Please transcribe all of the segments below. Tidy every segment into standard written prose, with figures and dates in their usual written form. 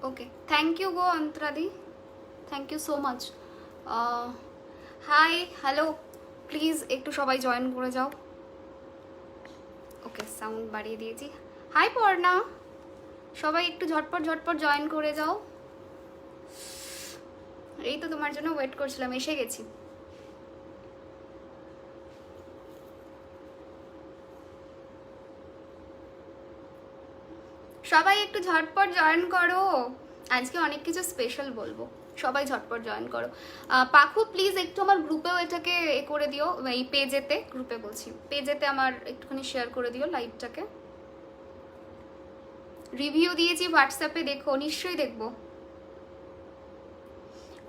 Okay, thank you গো অন্তরাদি, thank you so much. Hi, hello, please একটু সবাই জয়েন করে যাও। ওকে, সাউন্ড বাড়িয়ে দিয়েছি। হাই পর্ণা, সবাই একটু ঝটপট ঝটপট জয়েন করে যাও। এই তো তোমার জন্য ওয়েট করছিলাম, এসে গেছি। সবাই একটু ঝটপট জয়েন করো, আজকে অনেক কিছু স্পেশাল বলবো, সবাই ঝটপট জয়েন করো। পাখু প্লিজ একটু আমার গ্রুপেও এটাকে করে দিও, এই পেজেতে, গ্রুপে বলছি, পেজেতে আমার একটুখানি শেয়ার করে দিও লাইভটাকে। রিভিউ দিয়েছি হোয়াটসঅ্যাপে, দেখো, নিশ্চয়ই দেখবো।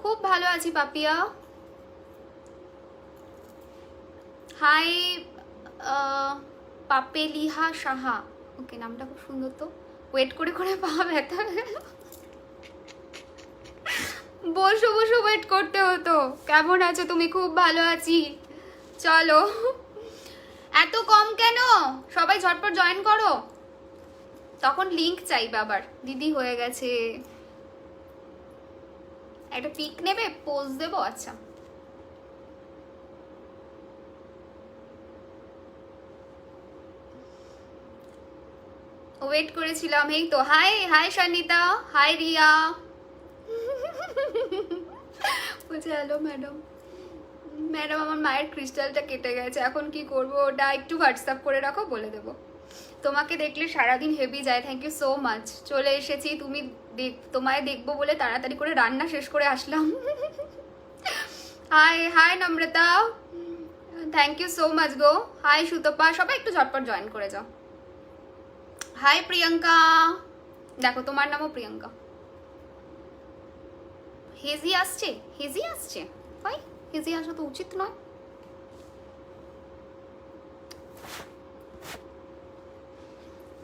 খুব ভালো আছি পাপিয়া। হাই পাপেলিহা সাহা, ওকে, নামটা খুব সুন্দর তো। ওয়েট করে করে পা ব্যথা, বসে বসে ওয়েট করতে হতো। কেমন আছো তুমি? খুব ভালো আছি, চলো। এত কম কেন? সবাই ঝটপট জয়েন করো। তখন লিংক চাইবে আবার, দিদি হয়ে গেছে। একটা পিক নেবে, পোজ দেবো? আচ্ছা, ওয়েট করেছিলাম। এই তো, high high Sonita, high Riya. বলছে হ্যালো ম্যাডাম। ম্যাডাম আমার মায়ের ক্রিস্টালটা কেটে গেছে, এখন কি করব? ওটা একটু হোয়াটসঅ্যাপ করে রাখো, বলে দেবো। তোমাকে দেখলে সারাদিন হেভি যায়, থ্যাংক ইউ সো মাচ। চলে এসেছি, তুমি তোমায় দেখবো বলে তাড়াতাড়ি করে রান্না শেষ করে আসলাম। Hi hi Namrata, thank you so much গো। হাই সুতপা, সবাই একটু ঝটপট জয়েন করে যাও। হাই প্রিয়াঙ্কা, দেখো তোমার নামও প্রিয়াঙ্কা। হেজি আসছে, হেজি আসছে, ভাই হেজি আসা তো উচিত নয়।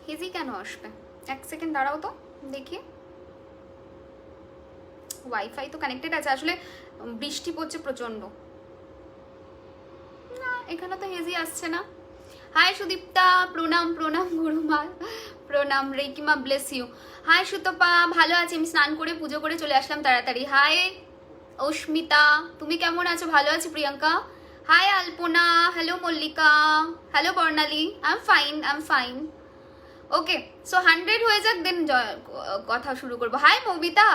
হেজি কেন আসবে? এক সেকেন্ড দাঁড়াও তো দেখি। ওয়াইফাই তো কানেক্টেড আছে, আসলে বৃষ্টি পড়ছে প্রচন্ড। না, এখানে তো হেজি আসছে না। হাই সুদীপ্তা, প্রণাম প্রণাম গুরুমা, প্রণাম রেকিমা, ব্লেস ইউ। হাই সুতপা, ভালো আছি, আমি স্নান করে পুজো করে চলে আসলাম তাড়াতাড়ি। হাই অস্মিতা, তুমি কেমন আছো? ভালো আছি Priyanka. Hi Alpana, hello Mallika, hello Barnali. I am fine, I am fine. Okay, so 100 হয়ে যাক, দেন কথা শুরু করবো। হাই মবিতা,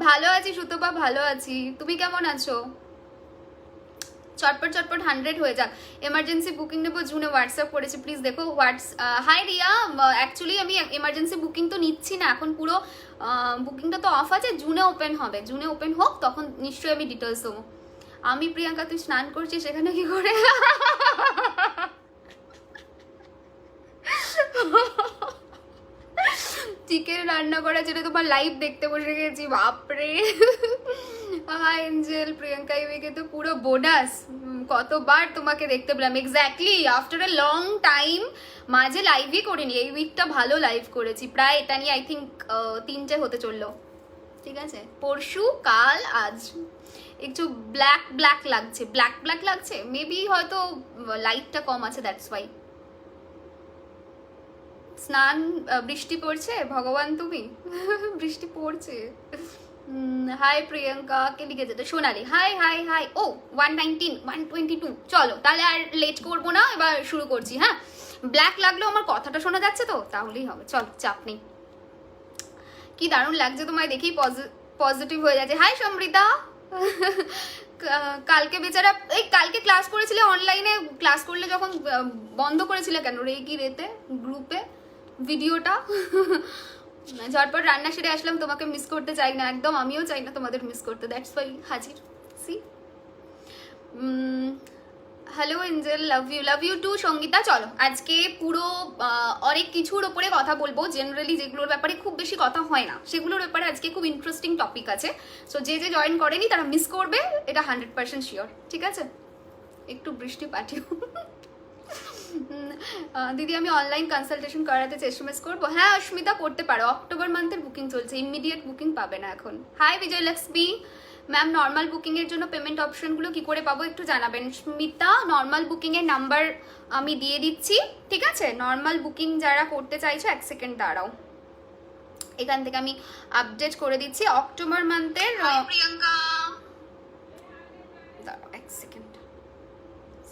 ভালো আছি সুতপা, ভালো আছি, তুমি কেমন আছো? চটপট চটপট 100 হয়ে যাক। এমার্জেন্সি বুকিং নেবো, জুনে হোয়াটসঅ্যাপ করেছি, প্লিজ দেখো। হাই রিয়া, অ্যাকচুয়ালি আমি এমার্জেন্সি বুকিং তো নিচ্ছি না এখন, পুরো বুকিংটা তো অফ আছে, জুনে ওপেন হবে, জুনে ওপেন হোক, তখন নিশ্চয়ই আমি ডিটেলস দেবো। আমি প্রিয়াঙ্কা, তুই স্নান করছিস সেখানে কি করে? চিকেন রান্না করার জন্য তোমার লাইভ দেখতে বসে গেছি, বাপরে। হাই এঞ্জেল, প্রিয়াঙ্কা ইউকে তো পুরো বোনাস, কতবার তোমাকে দেখতে পেলাম। Exactly, after a long time, মাঝে লাইভই করিনি, এই উইকটা ভালো লাইভ করেছি, প্রায় এটা নিয়ে আই থিঙ্ক 3টে হতে চললো। ঠিক আছে, পরশু, কাল, আজ। একটু ব্ল্যাক ব্ল্যাক লাগছে, ব্ল্যাক ব্ল্যাক লাগছে, মেবি হয়তো লাইটটা কম আছে, দ্যাটস ওয়াই। স্নান, বৃষ্টি পড়ছে, ভগবান তুমি। বৃষ্টি পড়ছে। হাই প্রিয়াঙ্কা, কে লিখেছে? তো সোনালি, হাই হাই হাই। ও 119, 122, চলো তাহলে আর লেট করবো না, এবার শুরু করছি। হ্যাঁ, ব্ল্যাক লাগলেও আমার কথাটা শোনা যাচ্ছে তো, তাহলেই হবে, চলো, চাপ নেই। কি দারুণ লাগছে তোমায় দেখেই, পজিটিভ হয়ে যাচ্ছে। হাই সমৃতা। কালকে বেচারা, এই কালকে ক্লাস করেছিলে অনলাইনে, ক্লাস করলে যখন বন্ধ করেছিলে কেন রে কি রেতে গ্রুপে ভিডিওটা? ঝটপট রান্না সেরে আসলাম, তোমাকে মিস করতে চাই না একদম, আমিও চাই না তোমাদের মিস করতে, দ্যাটস ওয়াই হাজির। See, hello angel, love you too Sangeeta. চলো আজকে পুরো অনেক কিছুর ওপরে কথা বলবো, জেনারেলি যেগুলোর ব্যাপারে খুব বেশি কথা হয় না সেগুলোর ব্যাপারে আজকে খুব ইন্টারেস্টিং টপিক আছে। সো যে যে জয়েন করেনি তারা মিস করবে, এটা 100% শিওর, ঠিক আছে? একটু বৃষ্টি পাঠিও। দিদি আমি অনলাইন কনসালটেশন করাতে এসএমএস করবো? হ্যাঁ অস্মিতা, করতে পারো, অক্টোবর মান্থের বুকিং চলছে, ইমিডিয়েট বুকিং পাবে না এখন। Hi Vijayalakshmi ma'am, normal booking এর জন্য পেমেন্ট অপশনগুলো কি করে পাবো একটু জানাবেন। স্মিতা, নর্মাল বুকিং এর নাম্বার আমি দিয়ে দিচ্ছি, ঠিক আছে? নর্মাল বুকিং যারা করতে চাইছো, এক সেকেন্ড দাঁড়াও। এখান থেকে আমি আপডেট করে দিচ্ছি অক্টোবর মান্থের। প্রিয়াঙ্কা দাঁড়াও এক সেকেন্ড,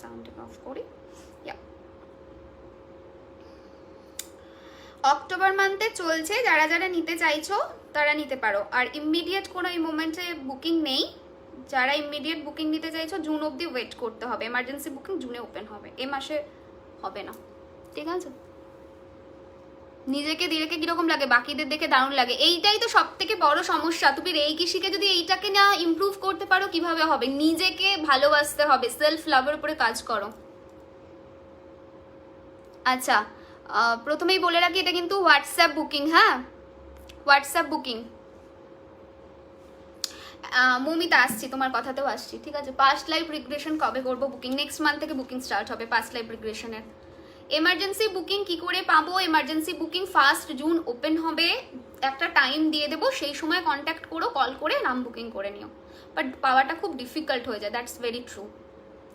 সাউন্ড অফ করি। অক্টোবর মান্থে চলছে, যারা যারা নিতে চাইছো তারা নিতে পারো। আর ইমিডিয়েট কোনো এই মোমেন্টে বুকিং নেই, যারা ইমিডিয়েট বুকিং নিতে চাইছো জুন অবধি ওয়েট করতে হবে। এমার্জেন্সি বুকিং জুনে ওপেন হবে, এ মাসে হবে না, ঠিক আছে? নিজেকে দিলেকে কিরকম লাগে, বাকিদের দেখে দারুণ লাগে, এইটাই তো সব থেকে বড় সমস্যা। তুমি রেইকি শিখে যদি এইটাকে না ইমপ্রুভ করতে পারো কিভাবে হবে? নিজেকে ভালোবাসতে হবে, সেলফ লাভের উপরে কাজ করো। আচ্ছা, প্রথমেই বলে রাখি এটা কিন্তু হোয়াটসঅ্যাপ বুকিং, হ্যাঁ হোয়াটসঅ্যাপ বুকিং। মৌমিতা আসছি, তোমার কথাতেও আসছি, ঠিক আছে? পাস্ট লাইফ রিগ্রেশন কবে করবো বুকিং? নেক্সট মান্থ থেকে বুকিং স্টার্ট হবে পাস্ট লাইফ রিগ্রেশনের। এমার্জেন্সি বুকিং কি করে পাবো? এমার্জেন্সি বুকিং 1 জুন ওপেন হবে, একটা টাইম দিয়ে দেবো, সেই সময় কন্ট্যাক্ট করো, কল করে নাম বুকিং করে নিও। বাট পাওয়াটা খুব ডিফিকাল্ট হয়ে যায়, দ্যাটস ভেরি ট্রু,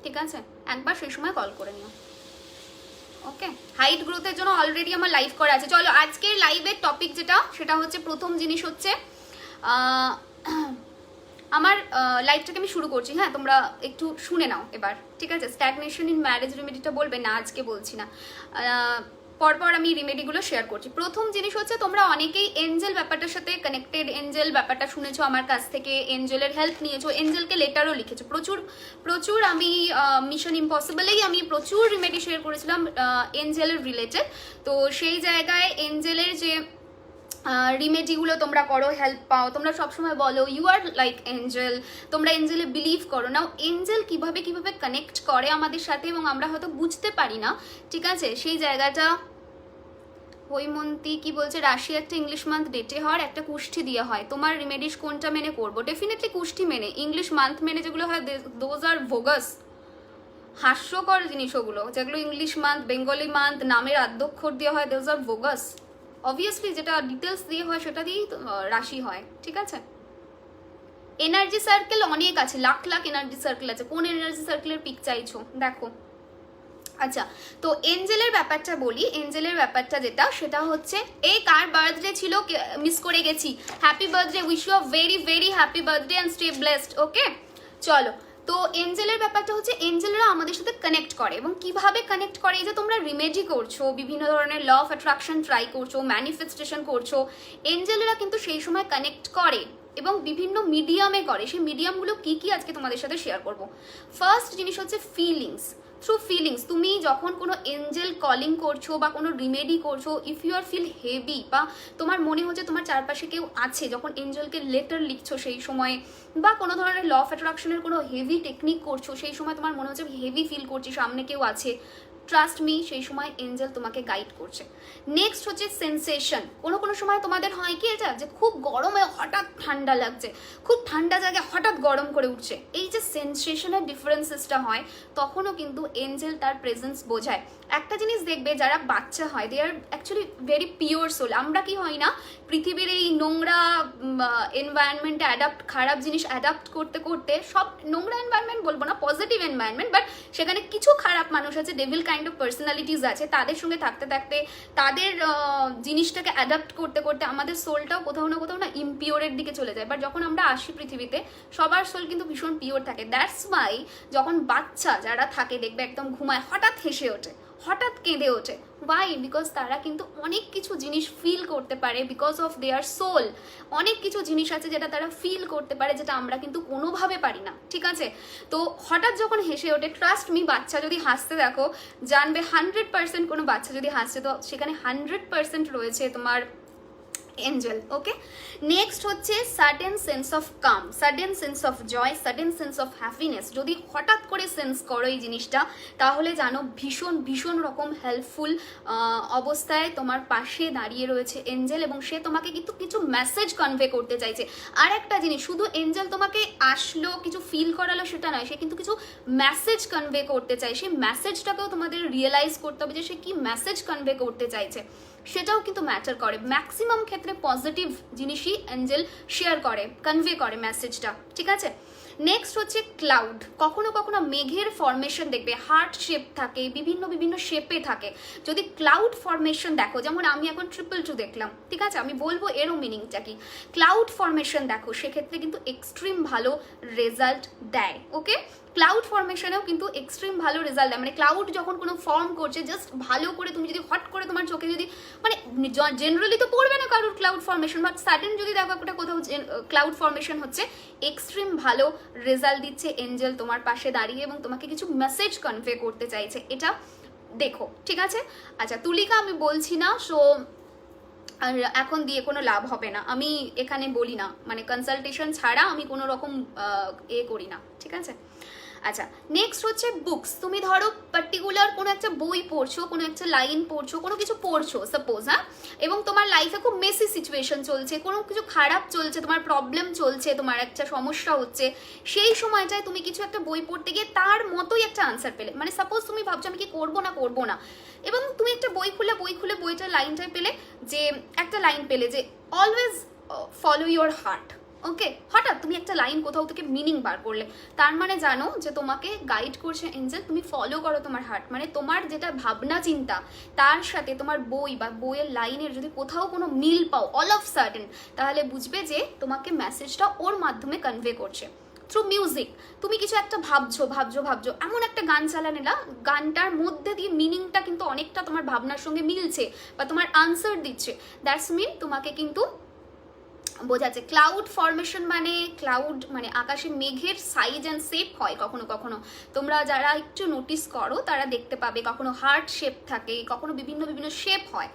ঠিক আছে? একবার সেই সময় কল করে নিও, ওকে? হাইট গ্রোথের জন্য অলরেডি আমার লাইভ করা আছে। চলো আজকের লাইভের টপিক যেটা, সেটা হচ্ছে, প্রথম জিনিস হচ্ছে আমার লাইভটাকে আমি শুরু করছি, হ্যাঁ তোমরা একটু শুনে নাও এবার, ঠিক আছে? স্ট্যাগনেশন ইন ম্যারেজ রেমেডিটা বলবে না, আজকে বলছি না, পরপর আমি রেমেডিগুলো শেয়ার করছি। প্রথম জিনিস হচ্ছে, তোমরা অনেকেই এঞ্জেল ব্যাপারটার সাথে কানেক্টেড, এঞ্জেল ব্যাপারটা শুনেছো আমার কাছ থেকে, এঞ্জেলের হেল্প নিয়েছো, এঞ্জেলকে লেটারও লিখেছো প্রচুর প্রচুর। আমি মিশন ইম্পসিবলেই আমি প্রচুর রেমেডি শেয়ার করেছিলাম এঞ্জেলের রিলেটেড। তো সেই জায়গায় এঞ্জেলের যে রিমেডিগুলো তোমরা করো, হেল্প পাও, তোমরা সবসময় বলো ইউ আর লাইক এঞ্জেল, তোমরা এঞ্জেলে বিলিভ করো না। এঞ্জেল কিভাবে কিভাবে কানেক্ট করে আমাদের সাথে এবং আমরা হয়তো বুঝতে পারি না, ঠিক আছে? সেই জায়গাটা হৈমন্তী কি বলছে, রাশি একটা ইংলিশ মান্থ ডেটে হওয়ার একটা কুষ্ঠি দিয়ে হয়, তোমার রিমেডিস কোনটা মেনে করবো? ডেফিনেটলি কুষ্ঠি মেনে, ইংলিশ মান্থ মেনে যেগুলো হয় দোজ আর ভোগাস, হাস্যকর জিনিস ওগুলো, যেগুলো ইংলিশ মান্থ, বেঙ্গলি মান্থ, নামের আদ্যক্ষর দিয়ে হয়, দোজ আর ভোগাস। অবভিয়াসলি যেটা ডিটেলস দিয়ে হয় সেটা দিয়েই রাশি হয়, ঠিক আছে? এনার্জি সার্কেল অনেক আছে, লাখ লাখ এনার্জি সার্কেল আছে, কোন এনার্জি সার্কেলের পিক চাইছো দেখো। আচ্ছা, তো এঞ্জেলের ব্যাপারটা বলি। এঞ্জেলের ব্যাপারটা যেটা, সেটা হচ্ছে, এই কার বার্থডে ছিল মিস করে গেছি, happy birthday, wish you a very very happy birthday and stay blessed, okay? চলো, তো এঞ্জেলের ব্যাপারটা হচ্ছে, এঞ্জেলরা আমাদের সাথে কানেক্ট করে, এবং কিভাবে কানেক্ট করে? এই যে তোমরা রিমেডি করছো, বিভিন্ন ধরনের ল অফ অ্যাট্রাকশন ট্রাই করছো, ম্যানিফেস্টেশন করছো, এঞ্জেলরা কিন্তু সেই সময় কানেক্ট করে এবং বিভিন্ন মিডিয়ামে করে। সেই মিডিয়ামগুলো কি কি আজকে তোমাদের সাথে শেয়ার করবো। ফার্স্ট জিনিস হচ্ছে ফিলিংস। থ্রু ফিলিংস, তুমি যখন কোনো এঞ্জেল কলিং করছো বা কোনো রিমেডি করছো, if you are feel heavy, বা তোমার মনে হচ্ছে তোমার চারপাশে কেউ আছে, যখন এঞ্জেলকে লেটার লিখছো সেই সময়, বা কোনো ধরনের ল অফ অ্যাট্রাকশনের কোনো হেভি টেকনিক করছো, সেই সময় তোমার মনে হচ্ছে হেভি ফিল করছি, সামনে কেউ আছে, ট্রাস্ট মি, সেই সময় এঞ্জেল তোমাকে গাইড করছে। নেক্সট হচ্ছে সেন্সেশন। কোনো কোনো সময় তোমাদের হয় কি, এটা যে খুব গরমে হঠাৎ ঠান্ডা লাগছে, খুব ঠান্ডা জায়গায় হঠাৎ গরম করে উঠছে, এই যে সেন্সেশনের ডিফারেন্সেসটা হয়, তখনও কিন্তু এঞ্জেল তার প্রেজেন্স বোঝায়। একটা জিনিস দেখবে, যারা বাচ্চা হয়, দে আর অ্যাকচুয়ালি ভেরি পিওর সোল। আমরা কি হয় না, পৃথিবীর এই নোংরা এনভায়রনমেন্টে অ্যাডাপ্ট, খারাপ জিনিস অ্যাডাপ্ট করতে করতে, সব নোংরা এনভায়রনমেন্ট বলবো না, পজিটিভ এনভায়রনমেন্ট, বাট সেখানে কিছু খারাপ মানুষ আছে, ডেভিল কাইন্ড অফ পার্সোনালিটিস আছে, তাদের সঙ্গে থাকতে থাকতে, তাদের জিনিসটাকে অ্যাডাপ্ট করতে করতে আমাদের সোলটাও কোথাও না ইমপিওরের দিকে চলে যায়। বাট যখন আমরা আসি পৃথিবীতে, সবার সোল কিন্তু ভীষণ পিওর থাকে। দ্যাটস ওয়াই যখন বাচ্চা যারা থাকে, দেখবে একদম ঘুমায়, হঠাৎ হেসে ওঠে, হঠাৎ কেঁদে ওঠে, ওয়াই? বিকজ তারা কিন্তু অনেক কিছু জিনিস ফিল করতে পারে, বিকজ অফ দেয়ার সোল। অনেক কিছু জিনিস আছে যেটা তারা ফিল করতে পারে, যেটা আমরা কিন্তু কোনোভাবে পারি না, ঠিক আছে? তো হঠাৎ যখন হেসে ওঠে, ট্রাস্ট মি, বাচ্চা যদি হাসতে দেখো, জানবে 100% কোনো বাচ্চা যদি হাসছে, তো সেখানে 100% রয়েছে তোমার এঞ্জেল, ওকে? নেক্সট হচ্ছে sudden sense of calm, sudden sense of joy, sudden sense of happiness. যদি হঠাৎ করে সেন্স করো এই জিনিসটা, তাহলে জানো ভীষণ ভীষণ রকম হেল্পফুল অবস্থায় তোমার পাশে দাঁড়িয়ে রয়েছে এঞ্জেল, এবং সে তোমাকে কিন্তু কিছু মেসেজ কনভে করতে চাইছে। আর একটা জিনিস, শুধু এঞ্জেল তোমাকে আসলো, কিছু ফিল করালো, সেটা নয়, সে কিন্তু কিছু মেসেজ কনভে করতে চায়। সেই মেসেজটাকেও তোমাদের রিয়েলাইজ করতে হবে যে সে কি মেসেজ কনভে করতে চাইছে, সেটাও কিন্তু ম্যাটার করে। ম্যাক্সিমাম ক্ষেত্রে পজিটিভ জিনিসই এঞ্জেল শেয়ার করে, কনভে করে মেসেজটা, ঠিক আছে? নেক্সট হচ্ছে ক্লাউড। কখনো কখনো মেঘের ফরমেশন দেখবে হার্ট শেপ থাকে, বিভিন্ন বিভিন্ন শেপে থাকে। যদি ক্লাউড ফরমেশন দেখো, যেমন আমি এখন 222 দেখলাম, ঠিক আছে, আমি বলবো এরও মিনিংটা কি। ক্লাউড ফরমেশন দেখো, সেক্ষেত্রে কিন্তু এক্সট্রিম ভালো রেজাল্ট দেয়। ওকে, ক্লাউড ফরমেশনেও কিন্তু এক্সট্রিম ভালো রেজাল্ট দেয়। মানে ক্লাউড যখন কোনো ফর্ম করছে, জাস্ট ভালো করে তুমি যদি হট করে তোমার চোখে যদি, মানে জেনারেলি তো পড়বে না কারোর ক্লাউড ফরমেশন, বাট সাডেন যদি দেখো একটা কোথাও ক্লাউড ফরমেশন হচ্ছে, এক্সট্রিম ভালো রেজাল্ট দিচ্ছে এঞ্জেল তোমার পাশে দাঁড়িয়ে এবং তোমাকে কিছু মেসেজ কনভে করতে চাইছে, এটা দেখো, ঠিক আছে। আচ্ছা, তুলিকা আমি বলছি না, সো আর এখন দিয়ে কোনো লাভ হবে না, আমি এখানে বলি না, মানে কনসালটেশন ছাড়া আমি কোনো রকম করি না, ঠিক আছে। আচ্ছা, নেক্সট হচ্ছে বুকস। তুমি ধরো পার্টিকুলার কোনো একটা বই পড়ছো, কোনো একটা লাইন পড়ছো, কোনো কিছু পড়ছো সাপোজ, হ্যাঁ, এবং তোমার লাইফে খুব মেসি সিচুয়েশন চলছে, কোনো কিছু খারাপ চলছে, তোমার প্রবলেম চলছে, তোমার একটা সমস্যা হচ্ছে, সেই সময়টায় তুমি কিছু একটা বই পড়তে গিয়ে তার মতোই একটা আনসার পেলে। মানে সাপোজ তুমি ভাবছো আমি কি করবো না, এবং তুমি একটা বই খুলে বইটার লাইনটায় পেলে, যে একটা লাইন পেলে যে অলওয়েজ ফলো ইউর হার্ট। ওকে, হঠাৎ তুমি একটা লাইন কোথাও থেকে মিনিং বার করলে, তার মানে জানো যে তোমাকে গাইড করছে এঞ্জেল, তুমি ফলো করো তোমার হার্ট। মানে তোমার যেটা ভাবনা চিন্তা, তার সাথে তোমার বই বা বইয়ের লাইনের যদি কোথাও কোনো মিল পাও অল অফ সাডেন, তাহলে বুঝবে যে তোমাকে মেসেজটা ওর মাধ্যমে কনভে করছে থ্রু মিউজিক। তুমি কিছু একটা ভাবছো, এমন একটা গান চালানে না, গানটার মধ্যে দিয়ে মিনিংটা কিন্তু অনেকটা তোমার ভাবনার সঙ্গে মিলছে বা তোমার আনসার দিচ্ছে, দ্যাটস মিন তোমাকে কিন্তু বোঝাচ্ছে। ক্লাউড ফরমেশন মানে ক্লাউড মানে আকাশে মেঘের সাইজ অ্যান্ড শেপ হয় কখনো কখনো, তোমরা যারা একটু নোটিস করো তারা দেখতে পাবে, কখনো হার্ট শেপ থাকে, কখনো বিভিন্ন বিভিন্ন শেপ হয়,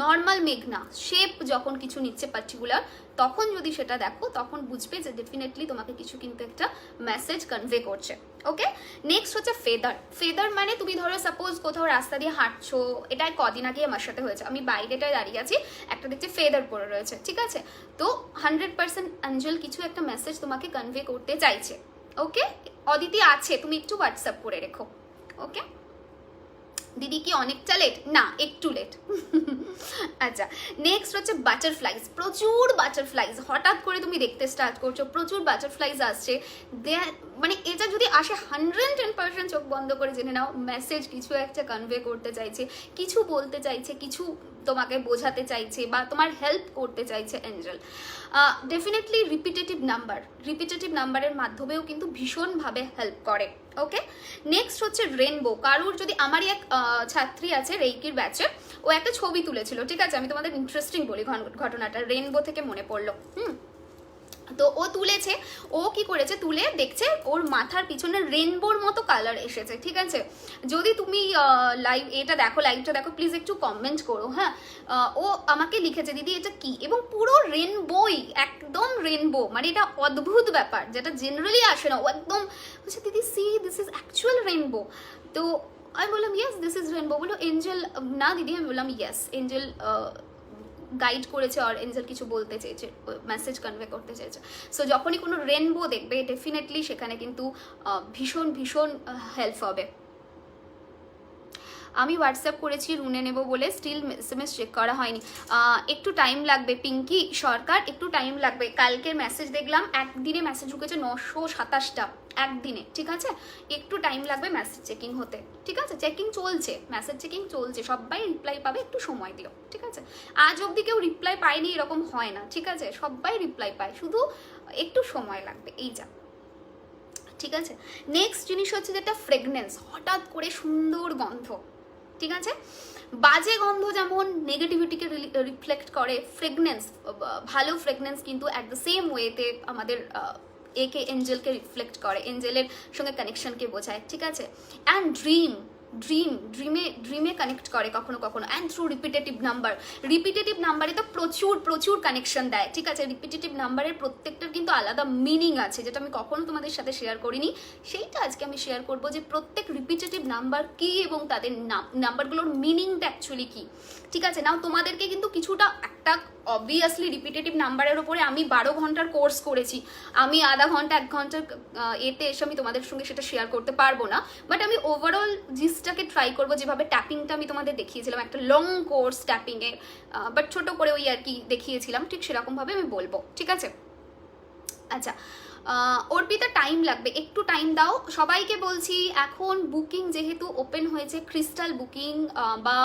নর্মাল মেঘ না, শেপ যখন কিছু নিচ্ছে পার্টিকুলার, তখন যদি সেটা দেখো তখন বুঝবে যে ডেফিনেটলি তোমাকে কিছু কিন্তু একটা মেসেজ কনভে করছে। ওকে, নেক্সট হচ্ছে ফেদার। ফেদার মানে তুমি ধরো সাপোজ কোথাও রাস্তা দিয়ে হাঁটছো, এটা কদিন আগে আমার সাথে হয়েছে, আমি বাইরেটায় দাঁড়িয়ে আছি, একটা দেখছি ফেদার পড়ে রয়েছে, ঠিক আছে, তো 100% অ্যাঞ্জেল কিছু একটা মেসেজ তোমাকে কনভে করতে চাইছে। ওকে, অদিতি আছে, তুমি একটু হোয়াটসঅ্যাপ করে রেখো। ওকে, দিদি কি অনেকটা লেট? না, একটু লেট। আচ্ছা, নেক্সট হচ্ছে বাটারফ্লাইজ। প্রচুর বাটারফ্লাইজ, হঠাৎ করে তুমি দেখতে স্টার্ট করছো, প্রচুর বাটারফ্লাইজ আসছে, মানে এটা যদি আসে 110% চোখ বন্ধ করে জেনে নাও মেসেজ কিছু একটা কনভে করতে চাইছে, কিছু বলতে চাইছে, কিছু তোমাকে বোঝাতে চাইছে বা তোমার হেল্প করতে চাইছে এঞ্জেল। ডেফিনেটলি রিপিটেটিভ নাম্বারের মাধ্যমেও কিন্তু ভীষণভাবে হেল্প করে। ওকে, নেক্সট হচ্ছে রেনবো। কারুর যদি, আমারই এক ছাত্রী আছে রেইকির ব্যাচে, ও একটা ছবি তুলেছিল, ঠিক আছে, আমি তোমাদের ইন্টারেস্টিং বলি ঘটনাটা, রেনবো থেকে মনে পড়লো। তো ও তুলেছে, ও কি করেছে, তুলে দেখছে ওর মাথার পিছনে রেনবোর মতো কালার এসেছে, ঠিক আছে। যদি তুমি লাইভটা দেখো প্লিজ একটু কমেন্ট করো, হ্যাঁ। ও আমাকে লিখেছে দিদি এটা কি, এবং পুরো রেনবোই, একদম রেনবো, মানে এটা অদ্ভুত ব্যাপার যেটা জেনারেলি আসে না, ও একদম বলছে দিদি C this is actual rainbow. তো আমি বললাম ইয়েস দিস ইজ রেনবো। বললো এঞ্জেল না দিদি, আমি বললাম ইয়েস এঞ্জেল গাইড করেছে আর এঞ্জেল কিছু বলতে চেয়েছে, মেসেজ কনভে করতে চেয়েছে। সো যখনই কোনো রেনবো দেখবে ডেফিনেটলি সেখানে কিন্তু ভীষণ ভীষণ হেল্প হবে। আমি হোয়াটসঅ্যাপ করেছি রুনে নেব বলে, স্টিল SMS চেক করা হয়নি, একটু টাইম লাগবে পিঙ্কি সরকার, একটু টাইম লাগবে। কালকের মেসেজ দেখলাম, একদিনে মেসেজ ঢুকেছে 927টা একদিনে, ঠিক আছে, একটু টাইম লাগবে মেসেজ চেকিং হতে, ঠিক আছে, চেকিং চলছে, মেসেজ চেকিং চলছে, সবাই রিপ্লাই পাবে, একটু সময় দিও, ঠিক আছে। আজ অবধি কেউ রিপ্লাই পায়নি এরকম হয় না, ঠিক আছে, সবাই রিপ্লাই পায়, শুধু একটু সময় লাগবে, এই যা, ঠিক আছে। নেক্সট জিনিস হচ্ছে যেটা ফ্রেগনেন্স, হঠাৎ করে সুন্দর গন্ধ, ঠিক আছে, বাজে গন্ধ যেমন নেগেটিভিটিকে রিফ্লেক্ট করে, ফ্রেগনেন্স, ভালো ফ্রেগনেন্স কিন্তু অ্যাট দ্য সেম ওয়েতে আমাদের একে এঞ্জেলকে রিফ্লেক্ট করে, এঞ্জেলের সঙ্গে কানেকশনকে বোঝায়, ঠিক আছে। অ্যান্ড ড্রিমে কানেক্ট করে কখনো কখনো, অ্যান্ড থ্রু রিপিটেটিভ নাম্বারে তো প্রচুর কানেকশন দেয়, ঠিক আছে। রিপিটেটিভ নাম্বারের প্রত্যেকটার কিন্তু আলাদা মিনিং আছে, যেটা আমি কখনো তোমাদের সাথে শেয়ার করিনি, সেইটা আজকে আমি শেয়ার করবো, যে প্রত্যেক রিপিটেটিভ নাম্বার কি এবং তাদের নাম্বারগুলোর মিনিংটা অ্যাকচুয়ালি কি, ঠিক আছে। নাও তোমাদেরকে কিন্তু কিছুটা একটা অবভিয়াসলি রিপিটেটিভ নাম্বারের ওপরে আমি 12 ঘন্টার কোর্স করেছি, আমি আধা ঘন্টা 1 ঘন্টার এতে এসে আমি তোমাদের সঙ্গে সেটা শেয়ার করতে পারবো না, বাট আমি ওভারঅল জিনিসটাকে ট্রাই করবো, যেভাবে ট্যাপিংটা আমি তোমাদের দেখিয়েছিলাম, একটা লং কোর্স ট্যাপিংয়ের, বাট ছোট করে ওই আর কি দেখিয়েছিলাম, ঠিক সেরকমভাবে আমি বলবো, ঠিক আছে। আচ্ছা, অর্পিতা টাইম লাগবে, একটু টাইম দাও। সবাইকে বলছি এখন বুকিং যেহেতু ওপেন হয়েছে, ক্রিস্টাল বুকিং বা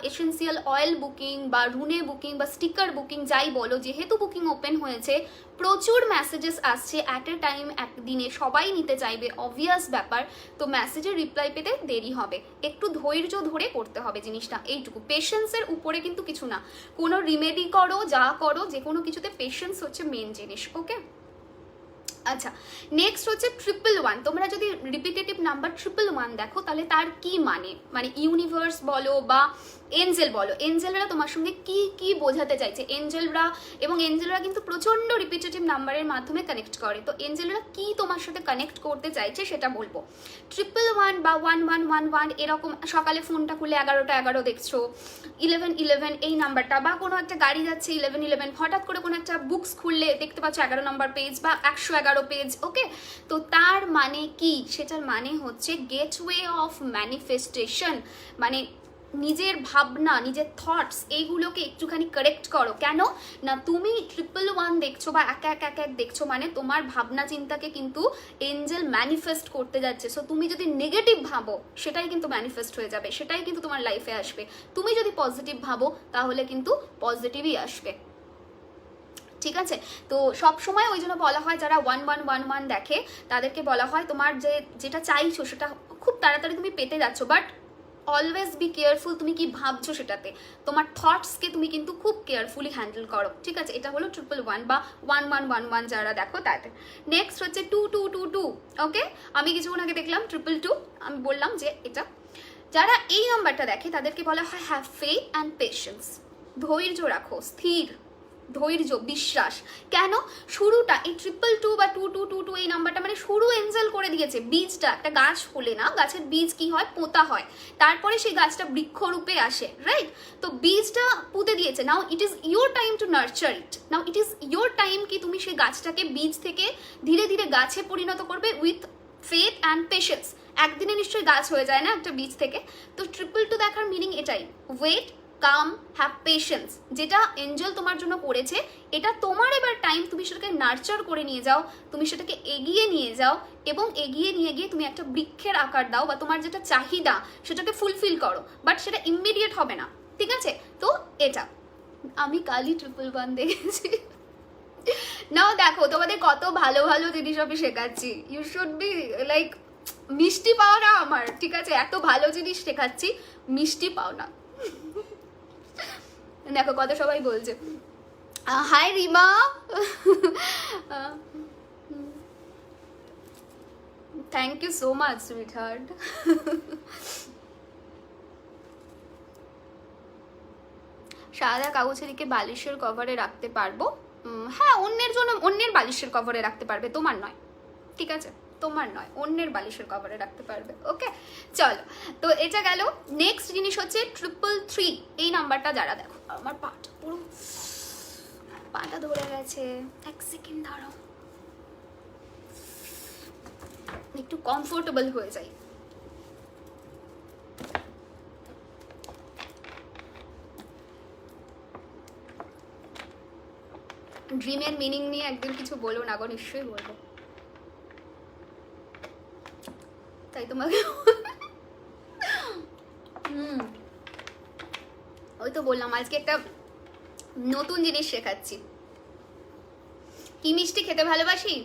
এসেন্সিয়াল অয়েল বুকিং বা রুনে বুকিং বা স্টিকার বুকিং যাই বলো, যেহেতু বুকিং ওপেন হয়েছে প্রচুর মেসেজেস আসছে অ্যাট এ টাইম, একদিনে সবাই নিতে চাইবে, অবভিয়াস ব্যাপার। তো মেসেজের রিপ্লাই পেতে দেরি হবে, একটু ধৈর্য ধরে করতে হবে জিনিসটা, এইটুকু। পেশেন্সের উপরে কিন্তু কিছু না, কোনো রিমেডি করো যা করো, যে কোনো কিছুতে পেশেন্স হচ্ছে মেন জিনিস, ওকে। আচ্ছা, নেক্সট হচ্ছে 111। তোমরা যদি রিপিটেটিভ নাম্বার 111 দেখো তাহলে তার কি মানে ইউনিভার্স বলো বা এঞ্জেল বলো, এঞ্জেলরা তোমার সঙ্গে কি কি বোঝাতে চাইছে, এঞ্জেলরা কিন্তু প্রচন্ড রিপিটেটিভ নাম্বারের মাধ্যমে কানেক্ট করে। তো এঞ্জেলরা কি তোমার সাথে কানেক্ট করতে চাইছে সেটা বলবো। 111 বা 1111 এরকম, সকালে ফোনটা খুলে 11টা 11 দেখছো, 1111 এই নাম্বারটা, বা কোনো একটা গাড়ি যাচ্ছে 1111, হঠাৎ করে কোনো একটা বুকস খুললে দেখতে পাচ্ছ 11 নম্বর পেজ বা 111 পেজ, ওকে। তো তার মানে কি, সেটার মানে হচ্ছে গেটওয়ে অফ ম্যানিফেস্টেশন, মানে নিজের ভাবনা, নিজের থটস এইগুলোকে একটুখানি কারেক্ট করো। কেন না, তুমি 111 দেখছো বা এক এক দেখছো, মানে তোমার ভাবনা চিন্তাকে কিন্তু এঞ্জেল ম্যানিফেস্ট করতে যাচ্ছে। সো তুমি যদি নেগেটিভ ভাবো সেটাই কিন্তু ম্যানিফেস্ট হয়ে যাবে, সেটাই কিন্তু তোমার লাইফে আসবে। তুমি যদি পজিটিভ ভাবো তাহলে কিন্তু পজিটিভই আসবে, ঠিক আছে। তো সব সময় ওই জন্য বলা হয় যারা 1111 দেখে তাদেরকে বলা হয় তোমার যেটা চাইছো সেটা খুব তাড়াতাড়ি তুমি পেতে যাচ্ছ, বাট অলওয়েজ বি কেয়ারফুল তুমি কি ভাবছো সেটাতে, তোমার থটসকে তুমি কিন্তু খুব কেয়ারফুলি হ্যান্ডেল করো, ঠিক আছে। এটা হলো 111 বা 1111 যারা দেখো তাতে। নেক্সট হচ্ছে 2222, ওকে। আমি কিছুক্ষণ আগে দেখলাম 222, আমি বললাম যে এটা যারা এই নাম্বারটা দেখে তাদেরকে বলা হয় হ্যাভ ফেথ অ্যান্ড পেশেন্স, ধৈর্য রাখো, স্থির ধৈর্য বিশ্বাস। কেন, শুরুটা এই 222 বা 2222 এই নাম্বারটা মানে শুরু এঞ্জেল করে দিয়েছে। বীজটা, একটা গাছ হলে না, গাছের বীজ কি হয়, পোতা হয়, তারপরে সেই গাছটা বৃক্ষরূপে আসে, রাইট। তো বীজটা পুঁতে দিয়েছে, now it is your time to nurture it, now it is your time কি তুমি সেই গাছটাকে বীজ থেকে ধীরে ধীরে গাছে পরিণত করবে উইথ ফেথ অ্যান্ড পেশেন্স। একদিনে নিশ্চয়ই গাছ হয়ে যায় না একটা বীজ থেকে। তো 222 দেখার মিনিং এটাই, ওয়েট, কাম, হ্যাভ পেশেন্স। যেটা এঞ্জেল তোমার জন্য করেছে এটা তোমার এবার টাইম, তুমি সেটাকে নার্চার করে নিয়ে যাও, তুমি সেটাকে এগিয়ে নিয়ে যাও, এবং এগিয়ে নিয়ে গিয়ে তুমি একটা বৃক্ষের আকার দাও, বা তোমার যেটা চাহিদা সেটাকে ফুলফিল করো, বাট সেটা ইমিডিয়েট হবে না, ঠিক আছে। তো এটা আমি কালই 111 দেখেছি। নাও দেখো তোমাদের কত ভালো ভালো জিনিস আমি শেখাচ্ছি, ইউ শুড বি লাইক মিষ্টি পাও না আমার, ঠিক আছে। এত ভালো জিনিস শেখাচ্ছি, মিষ্টি পাও না। দেখো কত সবাই বলছে hi Rima, thank you so much sweetheart. সাদা কাগজে লিখে বালিশের কভারে রাখতে পারবো, হ্যাঁ অন্যের জন্য, অন্যের বালিশের কভারে রাখতে পারবে, তোমার নয়, ঠিক আছে, তোমার নয়, অন্যের বালিশের কভারে রাখতে পারবে, ওকে। চলো, তো এটা গেল। নেক্সট জিনিস হচ্ছে 333 এই নাম্বারটা যারা দেখো, আমার পাটা পুরো পাটা ধরে গেছে, এক সেকেন্ড দাঁড়াও, একটু কমফোর্টেবল হয়ে যাই। ড্রিমের মিনিং নিয়ে একদিন কিছু বলো না গো, নিশ্চয়ই বলবো, তাই তোমাকে ওই তো বললাম আজকে একটা নতুন জিনিস শেখাচ্ছি। কি মিষ্টি খেতে ভালোবাসি,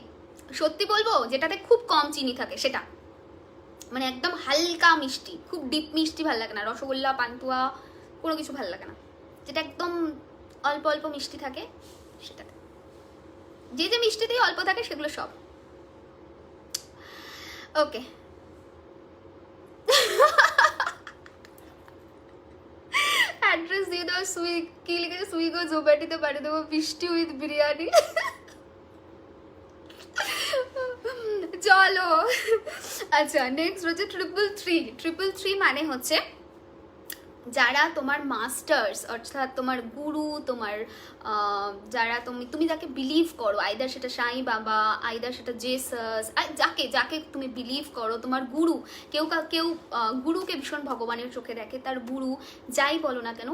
সত্যি বলবো, যেটাতে খুব কম চিনি থাকে সেটা, মানে একদম হালকা মিষ্টি, খুব ডিপ মিষ্টি ভালো লাগে না, রসগোল্লা পান্তুয়া কোনো কিছু ভালো লাগে না, যেটা একদম অল্প অল্প মিষ্টি থাকে সেটা, যে যে মিষ্টিতেই অল্প থাকে সেগুলো সব, ওকে। অ্যাড্রেস দিয়ে দাও, কি লিখেছে, সুইগো জোম্যাটোতে পাঠিয়ে দেবো মিষ্টি উইথ বিরিয়ানি। চলো, আচ্ছা নেক্সট হচ্ছে 333 মানে হচ্ছে যারা তোমার মাস্টার্স, অর্থাৎ তোমার গুরু, তোমার যারা তুমি যাকে বিলিভ করো, আইদার সেটা সাই বাবা, আইদার সেটা জেসাস, যাকে যাকে তুমি বিলিভ করো, তোমার গুরু, কেউ গুরুকে ভীষণ ভগবানের চোখে দেখে, তার গুরু যাই বলো না কেন,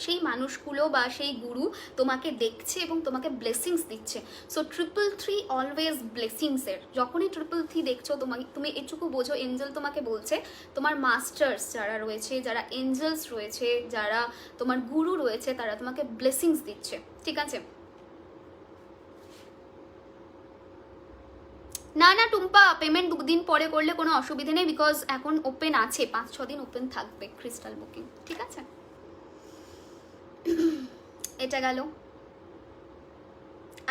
সেই মানুষগুলো বা সেই গুরু তোমাকে দেখছে এবং তোমাকে ব্লেসিংস দিচ্ছে। সো 333 অলওয়েজ ব্লেসিংসের। যখনই 333 দেখছো তুমি এটুকু বোঝো এঞ্জেল তোমাকে বলছে তোমার মাস্টার্স যারা রয়েছে, যারা এঞ্জেলস রয়েছে, যারা তোমার গুরু রয়েছে, তারা তোমাকে ব্লেসিংস দিচ্ছে, ঠিক আছে? না না টুম্পা, পেমেন্ট 2 দিন পরে করলে কোনো অসুবিধা নেই, বিকজ এখন ওপেন আছে, 5-6 দিন ওপেন থাকবে ক্রিস্টাল বুকিং, ঠিক আছে? এটা গেল।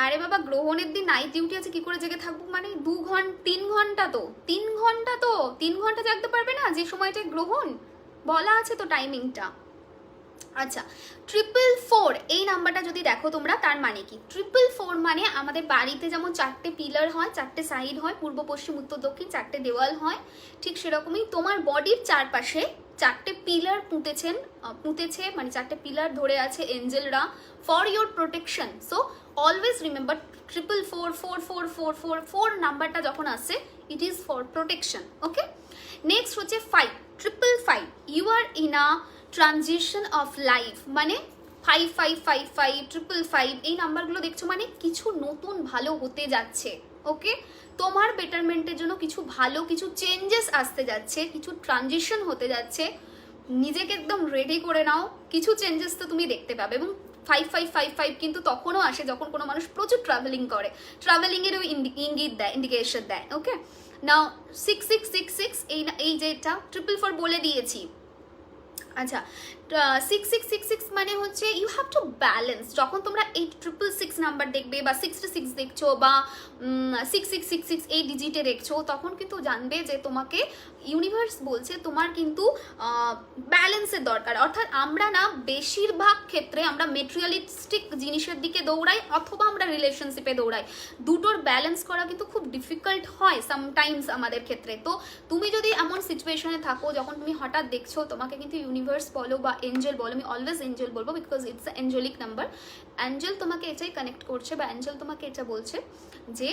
আরে বাবা, গ্রহণের দিন নাইট ডিউটি আছে, কি করে জেগে থাকবো? মানে 3 ঘন্টা তো 3 ঘন্টা জাগতে পারবে না যে সময়টা গ্রহণ বলা আছে তো টাইমিংটা। আচ্ছা, 444 এই নাম্বারটা যদি দেখো তোমরা, তার মানে কি? 444 মানে আমাদের বাড়িতে যেমন 4টে পিলার হয়, 4টে সাইড হয়, পূর্ব পশ্চিম উত্তর দক্ষিণ 4টে দেওয়াল হয়, ঠিক সেরকমই তোমার বডির চারপাশে 4টে পিলার পুঁতেছে, মানে 4টে পিলার ধরে আছে এঞ্জেলরা for your protection. So always remember 444 নাম্বারটা যখন আসে, it is for protection, okay? Next হচ্ছে 5 you are in a transition of life, মানে 5555 555 এই নাম্বারগুলো দেখছো মানে কিছু নতুন ভালো হতে যাচ্ছে, ওকে? তোমার বেটারমেন্টের জন্য কিছু ভালো, কিছু চেঞ্জেস আসতে যাচ্ছে, কিছু ট্রানজিশন হতে যাচ্ছে, নিজেকে একদম রেডি করে নাও, কিছু চেঞ্জেস তো তুমি দেখতে পাবে। এবং 5555 কিন্তু তখনও আসে যখন কোনো মানুষ প্রচুর ট্রাভেলিং করে, ট্রাভেলিংয়েরও ইঙ্গিত দেয়, ইন্ডিকেশন দেয়, ওকে? নাও 6666 এই যেটা 444 বলে দিয়েছি। আচ্ছা, 6666 মানে হচ্ছে ইউ হ্যাভ টু ব্যালেন্স। যখন তোমরা এই 666 নাম্বার দেখবে বা 66 দেখছো বা 6666 এই ডিজিটে দেখছো, তখন কিন্তু জানবে যে তোমাকে ইউনিভার্স বলছে তোমার কিন্তু ব্যালেন্সের দরকার। অর্থাৎ আমরা না বেশিরভাগ ক্ষেত্রে আমরা মেটেরিয়ালিস্টিক জিনিসের দিকে দৌড়াই অথবা আমরা রিলেশনশিপে দৌড়াই, দুটোর ব্যালেন্স করা কিন্তু খুব ডিফিকাল্ট হয় সামটাইমস আমাদের ক্ষেত্রে। তো তুমি যদি এমন সিচুয়েশনে থাকো যখন তুমি হঠাৎ দেখছো, তোমাকে কিন্তু ইউনিভার্স বলো বা এঞ্জেল বলো, আমি অলওয়েজ এঞ্জেল বলবো because it's a angelic number, Angel তোমাকে এটাই কানেক্ট করছে বা অ্যাঞ্জেল তোমাকে এটা বলছে যে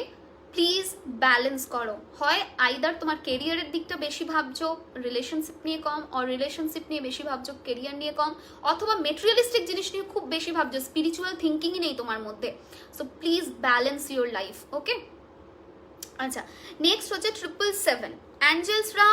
প্লিজ ব্যালেন্স করো। হয় আইদার তোমার কেরিয়ারের দিকটা বেশি ভাবছো, রিলেশনশিপ নিয়ে কম, আর রিলেশনশিপ নিয়ে বেশি ভাবছো, কেরিয়ার নিয়ে কম, অথবা মেটেরিয়ালিস্টিক জিনিস নিয়ে খুব বেশি ভাবছো, স্পিরিচুয়াল থিঙ্কিংই নেই তোমার মধ্যে। So please balance your life, okay? আচ্ছা, নেক্সট হচ্ছে 777 অ্যাঞ্জেলসরা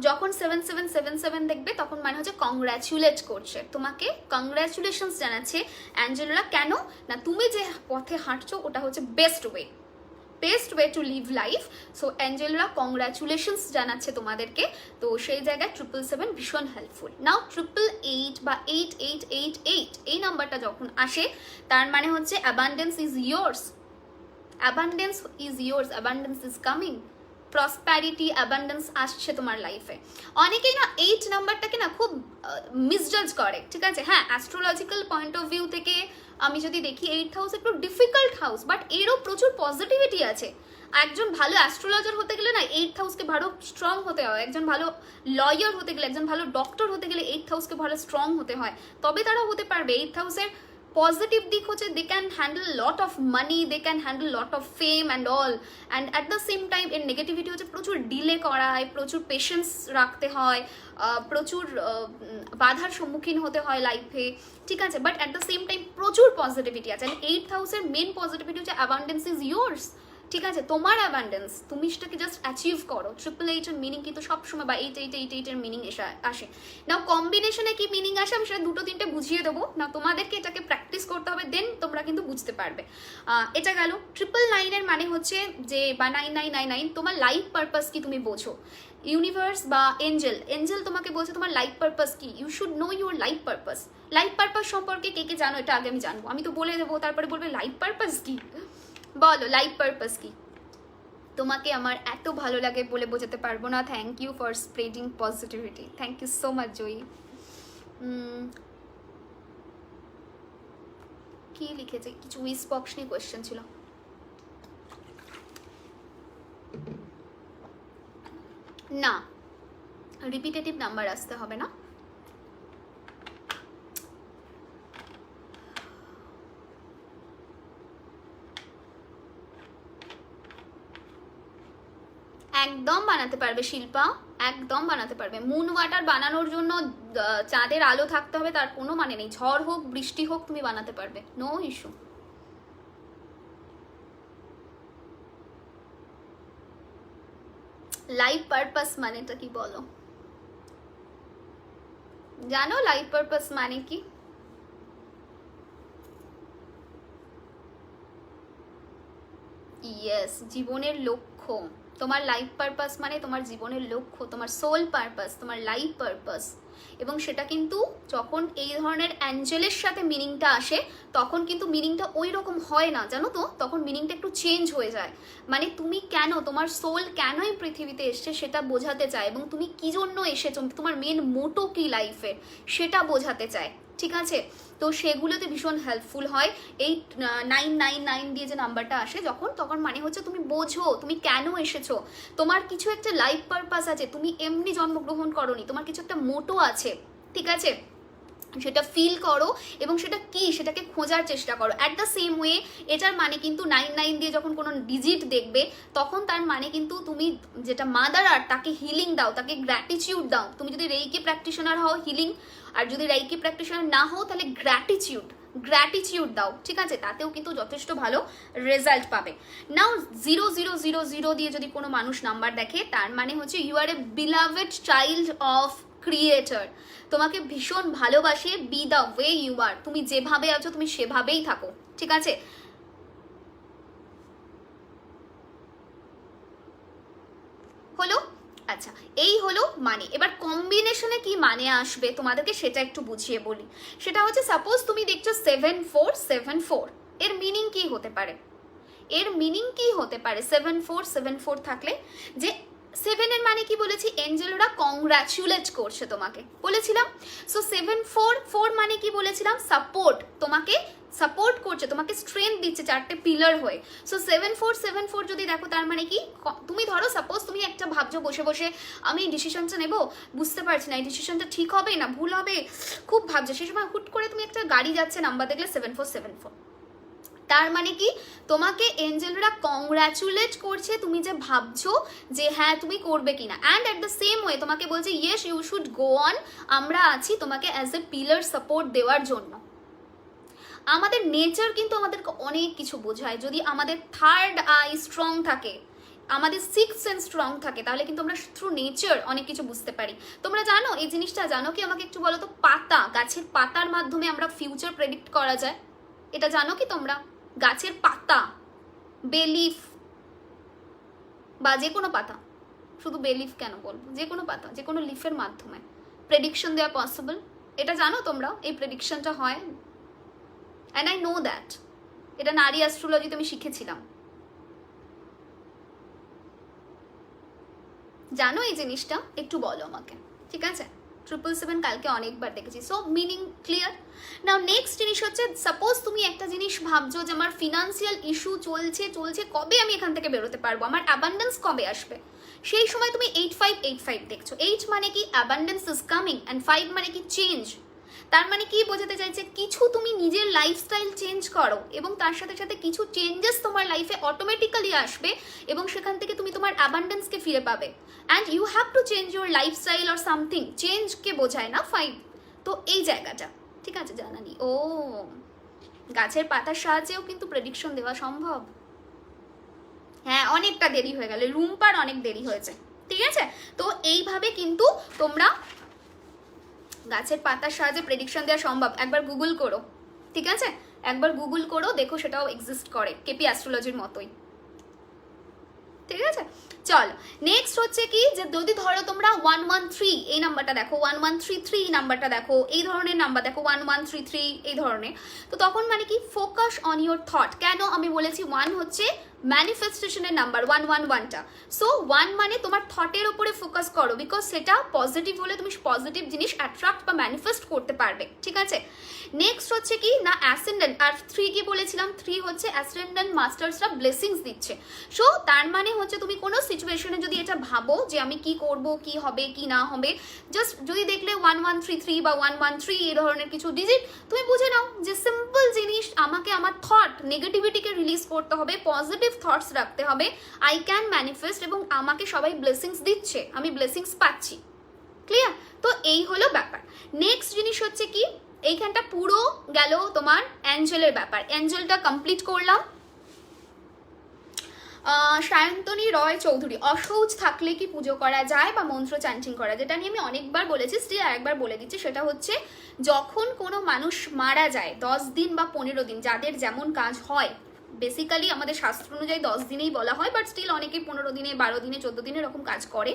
যখন 7777 দেখবে তখন মানে হচ্ছে কংগ্রাচুলেট করছে তোমাকে, কংগ্রাচুলেশনস জানাচ্ছে অ্যাঞ্জেলরা। কেন না, তুমি যে পথে হাঁটছো ওটা হচ্ছে best way to live life. So অ্যাঞ্জেলরা কংগ্রাচুলেশনস জানাচ্ছে তোমাদেরকে। তো সেই জায়গায় 777 ভীষণ হেল্পফুল। নাও 888 বা 8888 এই নাম্বারটা যখন আসে, তার মানে হচ্ছে abundance is yours, abundance is yours, abundance is coming, prosperity abundance আসছে তোমার লাইফে। অনেকেই না 8 নাম্বারটাকে না খুব মিসজাজ করে, ঠিক আছে? হ্যাঁ, অ্যাস্ট্রোলজিক্যাল পয়েন্ট অফ ভিউ থেকে আমি যদি দেখি 8th হাউস একটু ডিফিকাল্ট হাউস, বাট এরও প্রচুর পজিটিভিটি আছে। একজন ভালো অ্যাস্ট্রোলজার হতে গেলে না 8th হাউসকে ভালো স্ট্রং হতে হয়, একজন ভালো লয়ার হতে গেলে, একজন ভালো ডক্টর হতে গেলে 8th হাউসকে ভালো স্ট্রং হতে হয়, তবে তারা হতে পারবে। 8th হাউসের পজিটিভ দিক হচ্ছে they can handle lot of money, they can handle lot of fame and all, and at the same time এর নেগেটিভিটি হচ্ছে প্রচুর ডিলে করা হয়, প্রচুর পেশেন্স রাখতে হয়, প্রচুর বাধার সম্মুখীন হতে হয় লাইফে, ঠিক আছে? But at the same time প্রচুর পজিটিভিটি আছে। অ্যান্ড 8th হাউসের মেন পজিটিভিটি হচ্ছে অ্যাবান্ডেন্স ইজ ইয়োর্স, ঠিক আছে? তোমার অ্যাবান্ডেন্স, তুমি সেটাকে জাস্ট অ্যাচিভ করো। 888 এর মিনিং কিন্তু সবসময় বা 8888 এর মিনিং আসে না। কম্বিনেশনে কি মিনিং আসে আমি সেটা 2-3টে বুঝিয়ে দেবো না, তোমাদেরকে এটাকে প্র্যাকটিস করতে হবে, দেন তোমরা কিন্তু বুঝতে পারবে। এটা গেল। 999 এর মানে হচ্ছে যে বা 9999 তোমার লাইফ পারপাস কি তুমি বোঝো। ইউনিভার্স বা এঞ্জেল তোমাকে বলছে তোমার লাইফ পারপাস কি, you should know your life purpose. Life purpose সম্পর্কে কে কে জানো এটা আগে আমি জানবো, আমি তো বলে দেবো, তারপরে বলবে লাইফ পারপাস কি। বলো লাইফ পারপাস কি? তোমাকে আমার এত ভালো লাগে বলে বোঝাতে পারবো না। Thank you for spreading positivity, thank you so much Joyee. কি লিখেছে? কিছু উইস বক্স নিয়ে কোয়েশ্চেন ছিল। না, রিপিটেটিভ নাম্বার আসতে হবে না। একদম বানাতে পারবে শিল্পা, একদম বানাতে পারবে। মুন ওয়াটার বানানোর জন্য চাঁদের আলো থাকতে হবে তার কোনো মানে নেই, ঝড় হোক বৃষ্টি হোক তুমি বানাতে পারবে, নো ইস্যু। লাইফ পারপাস মানেটা কি বলো, জানো লাইফ পারপাস মানে কি? ইয়েস, জীবনের লক্ষ্য। তোমার লাইফ পারপাস মানে তোমার জীবনের লক্ষ্য, তোমার সোল পারপাস, তোমার লাইফ পারপাস। এবং সেটা কিন্তু যখন এই ধরনের অ্যাঞ্জেলের সাথে মিনিংটা আসে তখন কিন্তু মিনিংটা ওই রকম হয় না, জানো তো, তখন মিনিংটা একটু চেঞ্জ হয়ে যায়। মানে তুমি কেন, তোমার সোল কেন এই পৃথিবীতে এসছে সেটা বোঝাতে চায়, এবং তুমি কি জন্য এসেছো, তোমার মেন মোটো কি লাইফের সেটা বোঝাতে চায়, ঠিক আছে? তো সেগুলোতে ভীষণ হেল্পফুল হয়। এই 999 দিয়ে যে নাম্বারটা আসে যখন, তখন মানে হচ্ছে তুমি বোঝো তুমি কেন এসেছো, তোমার কিছু একটা লাইফ পারপাস আছে, তুমি এমনি জন্মগ্রহণ করোনি, তোমার কিছু একটা মোটো আছে, ঠিক আছে? সেটা ফিল করো এবং সেটা কি সেটাকে খোঁজার চেষ্টা করো। অ্যাট দ্য সেম ওয়ে এটার মানে কিন্তু 99 দিয়ে যখন কোনো ডিজিট দেখবে তখন তার মানে কিন্তু তুমি যেটা মাদার আর্থ তাকে হিলিং দাও, তাকে গ্র্যাটিটিউড দাও। তুমি যদি রেইকি প্র্যাকটিশনার হও হিলিং, আর যদি রেইকি প্র্যাকটিশনার না হও তাহলে গ্র্যাটিটিউড দাও, ঠিক আছে? তাতেও কিন্তু যথেষ্ট ভালো রেজাল্ট পাবে। নাও 0000 দিয়ে যদি কোনো মানুষ নাম্বার দেখে তার মানে হচ্ছে you are a beloved child of creator. তোমাকে ভীষণ ভালোবাসে, be the way you are, তুমি যেভাবে আছো তুমি সেভাবেই থাকো, ঠিক আছে? হলো? আচ্ছা, এই হলো মানে। এবার কম্বিনেশনে কি মানে আসবে তোমাদেরকে সেটা একটু বুঝিয়ে বলি। সেটা হচ্ছে সাপোজ তুমি দেখছো 7474, এর মিনিং কি হতে পারে? এর মিনিং কি হতে পারে 7474 থাকলে? যে 7 এর মানে কি বলেছি, এঞ্জেলরা কংগ্রাচুলেট করছে তোমাকে, বলেছিলাম। সো 744 মানে কি বলেছিলাম, সাপোর্ট, তোমাকে সাপোর্ট করছে, তোমাকে স্ট্রেংথ দিচ্ছে চারটে পিলার হয়ে। সো 7474 যদি দেখো তার মানে কি, তুমি ধরো সাপোজ তুমি একটা ভাবছো বসে বসে আমি ডিসিশনটা নেবো, বুঝতে পারছি না এই ডিসিশনটা ঠিক হবে না ভুল হবে, খুব ভাবছো, সেই সময় হুট করে তুমি একটা গাড়ি যাচ্ছে নাম্বার দেখলে 7474, তার মানে কি তোমাকে এঞ্জেলরা কংগ্রাচুলেট করছে তুমি যে ভাবছো যে হ্যাঁ তুমি করবে কিনা, and at the same way তোমাকে বলছে yes you should go on, আমরা আছি তোমাকে অ্যাজ এ পিলার সাপোর্ট দেওয়ার জন্য। আমাদের নেচার কিন্তু আমাদেরকে অনেক কিছু বোঝায়। যদি আমাদের থার্ড আই স্ট্রং থাকে, আমাদের সিক্স সেন্স স্ট্রং থাকে, তাহলে কিন্তু আমরা থ্রু নেচার অনেক কিছু বুঝতে পারি। তোমরা জানো এই জিনিসটা, জানো কি? আমাকে একটু বলো তো, পাতা, গাছের পাতার মাধ্যমে আমরা ফিউচার প্রেডিক্ট করা যায়, এটা জানো কি তোমরা? গাছের পাতা, বেলিফ বা যে কোনো পাতা, শুধু বেলিফ কেন বলবো, যে কোনো পাতা যে কোনো লিফের মাধ্যমে প্রেডিকশন দেওয়া পসিবল, এটা জানো তোমরা? এই প্রেডিকশনটা হয়, অ্যান্ড আই নো দ্যাট, এটা নারী অ্যাস্ট্রোলজিতে আমি শিখেছিলাম, জানো এই জিনিসটা? একটু বলো আমাকে, ঠিক আছে? 777 কালকে অনেকবার দেখেছি। So meaning clear. Now next জিনিস হচ্ছে, সাপোজ তুমি একটা জিনিস ভাবছো যে আমার ফিনান্সিয়াল ইস্যু চলছে, কবে আমি এখান থেকে বেরোতে পারবো, আমার অ্যাবান্ডেন্স কবে আসবে, সেই সময় তুমি 8585 দেখছো। 8 মানে কি অ্যাবান্ডেন্স ইজ কামিং, অ্যান্ড 5 মানে কি চেঞ্জ। তার মানে কি বোঝাতে চাইছে, কিছু তুমি নিজের লাইফস্টাইল চেঞ্জ করো এবং তার সাথে সাথে কিছু চেঞ্জেস তোমার লাইফে অটোমেটিক্যালি আসবে এবং সেখান থেকে তুমি তোমার অ্যাবান্ডেন্সকে ফিরে পাবে। And you have to change your lifestyle or something, চেঞ্জকে বোঝায় না 5। তো এই জায়গাটা ঠিক আছে, জানা নেই। ও, গাছের পাতার সাহায্যেও কিন্তু প্রেডিকশন দেওয়া সম্ভব। হ্যাঁ, অনেকটা দেরি হয়ে গেল, রুম্পার অনেক দেরি হয়েছে, ঠিক আছে? তো এইভাবে কিন্তু তোমরা গাছের পাতার সাহায্যে প্রেডিকশন দেওয়া সম্ভব। একবার গুগল করো, ঠিক আছে? একবার গুগল করো, দেখো সেটাও এক্সিস্ট করে, কেপি অ্যাস্ট্রোলজির মতোই, ঠিক আছে? চল নেক্সট হচ্ছে কি, যে যদি ধরো তোমরা 113 এই নাম্বারটা দেখো, 1133 নাম্বারটা দেখো, এই ধরনের নাম্বার দেখো 1133 এই ধরনের, তো তখন মানে কি ফোকাস অন ইউর থট। কেন আমি বলেছি 1 হচ্ছে ম্যানিফেস্টেশনের নাম্বার, 111টা। সো 1 মানে তোমার থটের ওপরে ফোকাস করো, বিকজ সেটা পজিটিভ হলে তুমি পজিটিভ জিনিস অ্যাট্রাক্ট বা ম্যানিফেস্ট করতে পারবে, ঠিক আছে? নেক্সট হচ্ছে কি না অ্যাসেন্ডেন্ট, আর 3 কি বলেছিলাম, 3 হচ্ছে অ্যাসেন্ডেন্ট মাস্টার্সরা ব্লেসিংস দিচ্ছে। সো তার মানে হচ্ছে তুমি কোনো সিচুয়েশনে যদি এটা ভাবো যে আমি কি করব, কি হবে কি না হবে, জাস্ট যদি দেখলে 1133 বা 113 এই ধরনের কিছু ডিজিট, তুমি বুঝে নাও যে সিম্পল জিনিস, আমাকে আমার থট নেগেটিভিটিকে রিলিজ করতে হবে, পজিটিভ থটস রাখতে হবে, আই ক্যান ম্যানিফেস্ট, এবং আমাকে সবাই ব্লেসিংস দিচ্ছে, আমি ব্লেসিংস পাচ্ছি। ক্লিয়ার? তো এই হলো ব্যাপার। নেক্সট জিনিস হচ্ছে কি, এইখানটা পুরো গেল তোমার অ্যাঞ্জেলের ব্যাপার, অ্যাঞ্জেলটা কমপ্লিট করলাম। সায়ন্তনী রয় চৌধুরী, অশৌচ থাকলে কি পুজো করা যায় বা মন্ত্র চ্যান্টিং করা, যেটা নিয়ে আমি অনেকবার বলেছি, স্টিল আরেকবার বলে দিচ্ছি। সেটা হচ্ছে যখন কোনো মানুষ মারা যায় 10 দিন বা 15 দিন, যাদের যেমন কাজ হয়, বেসিক্যালি আমাদের শাস্ত্র অনুযায়ী 10 দিনেই বলা হয়, বাট স্টিল অনেকে 15 দিনে, 12 দিনে, 14 দিনে এরকম কাজ করে।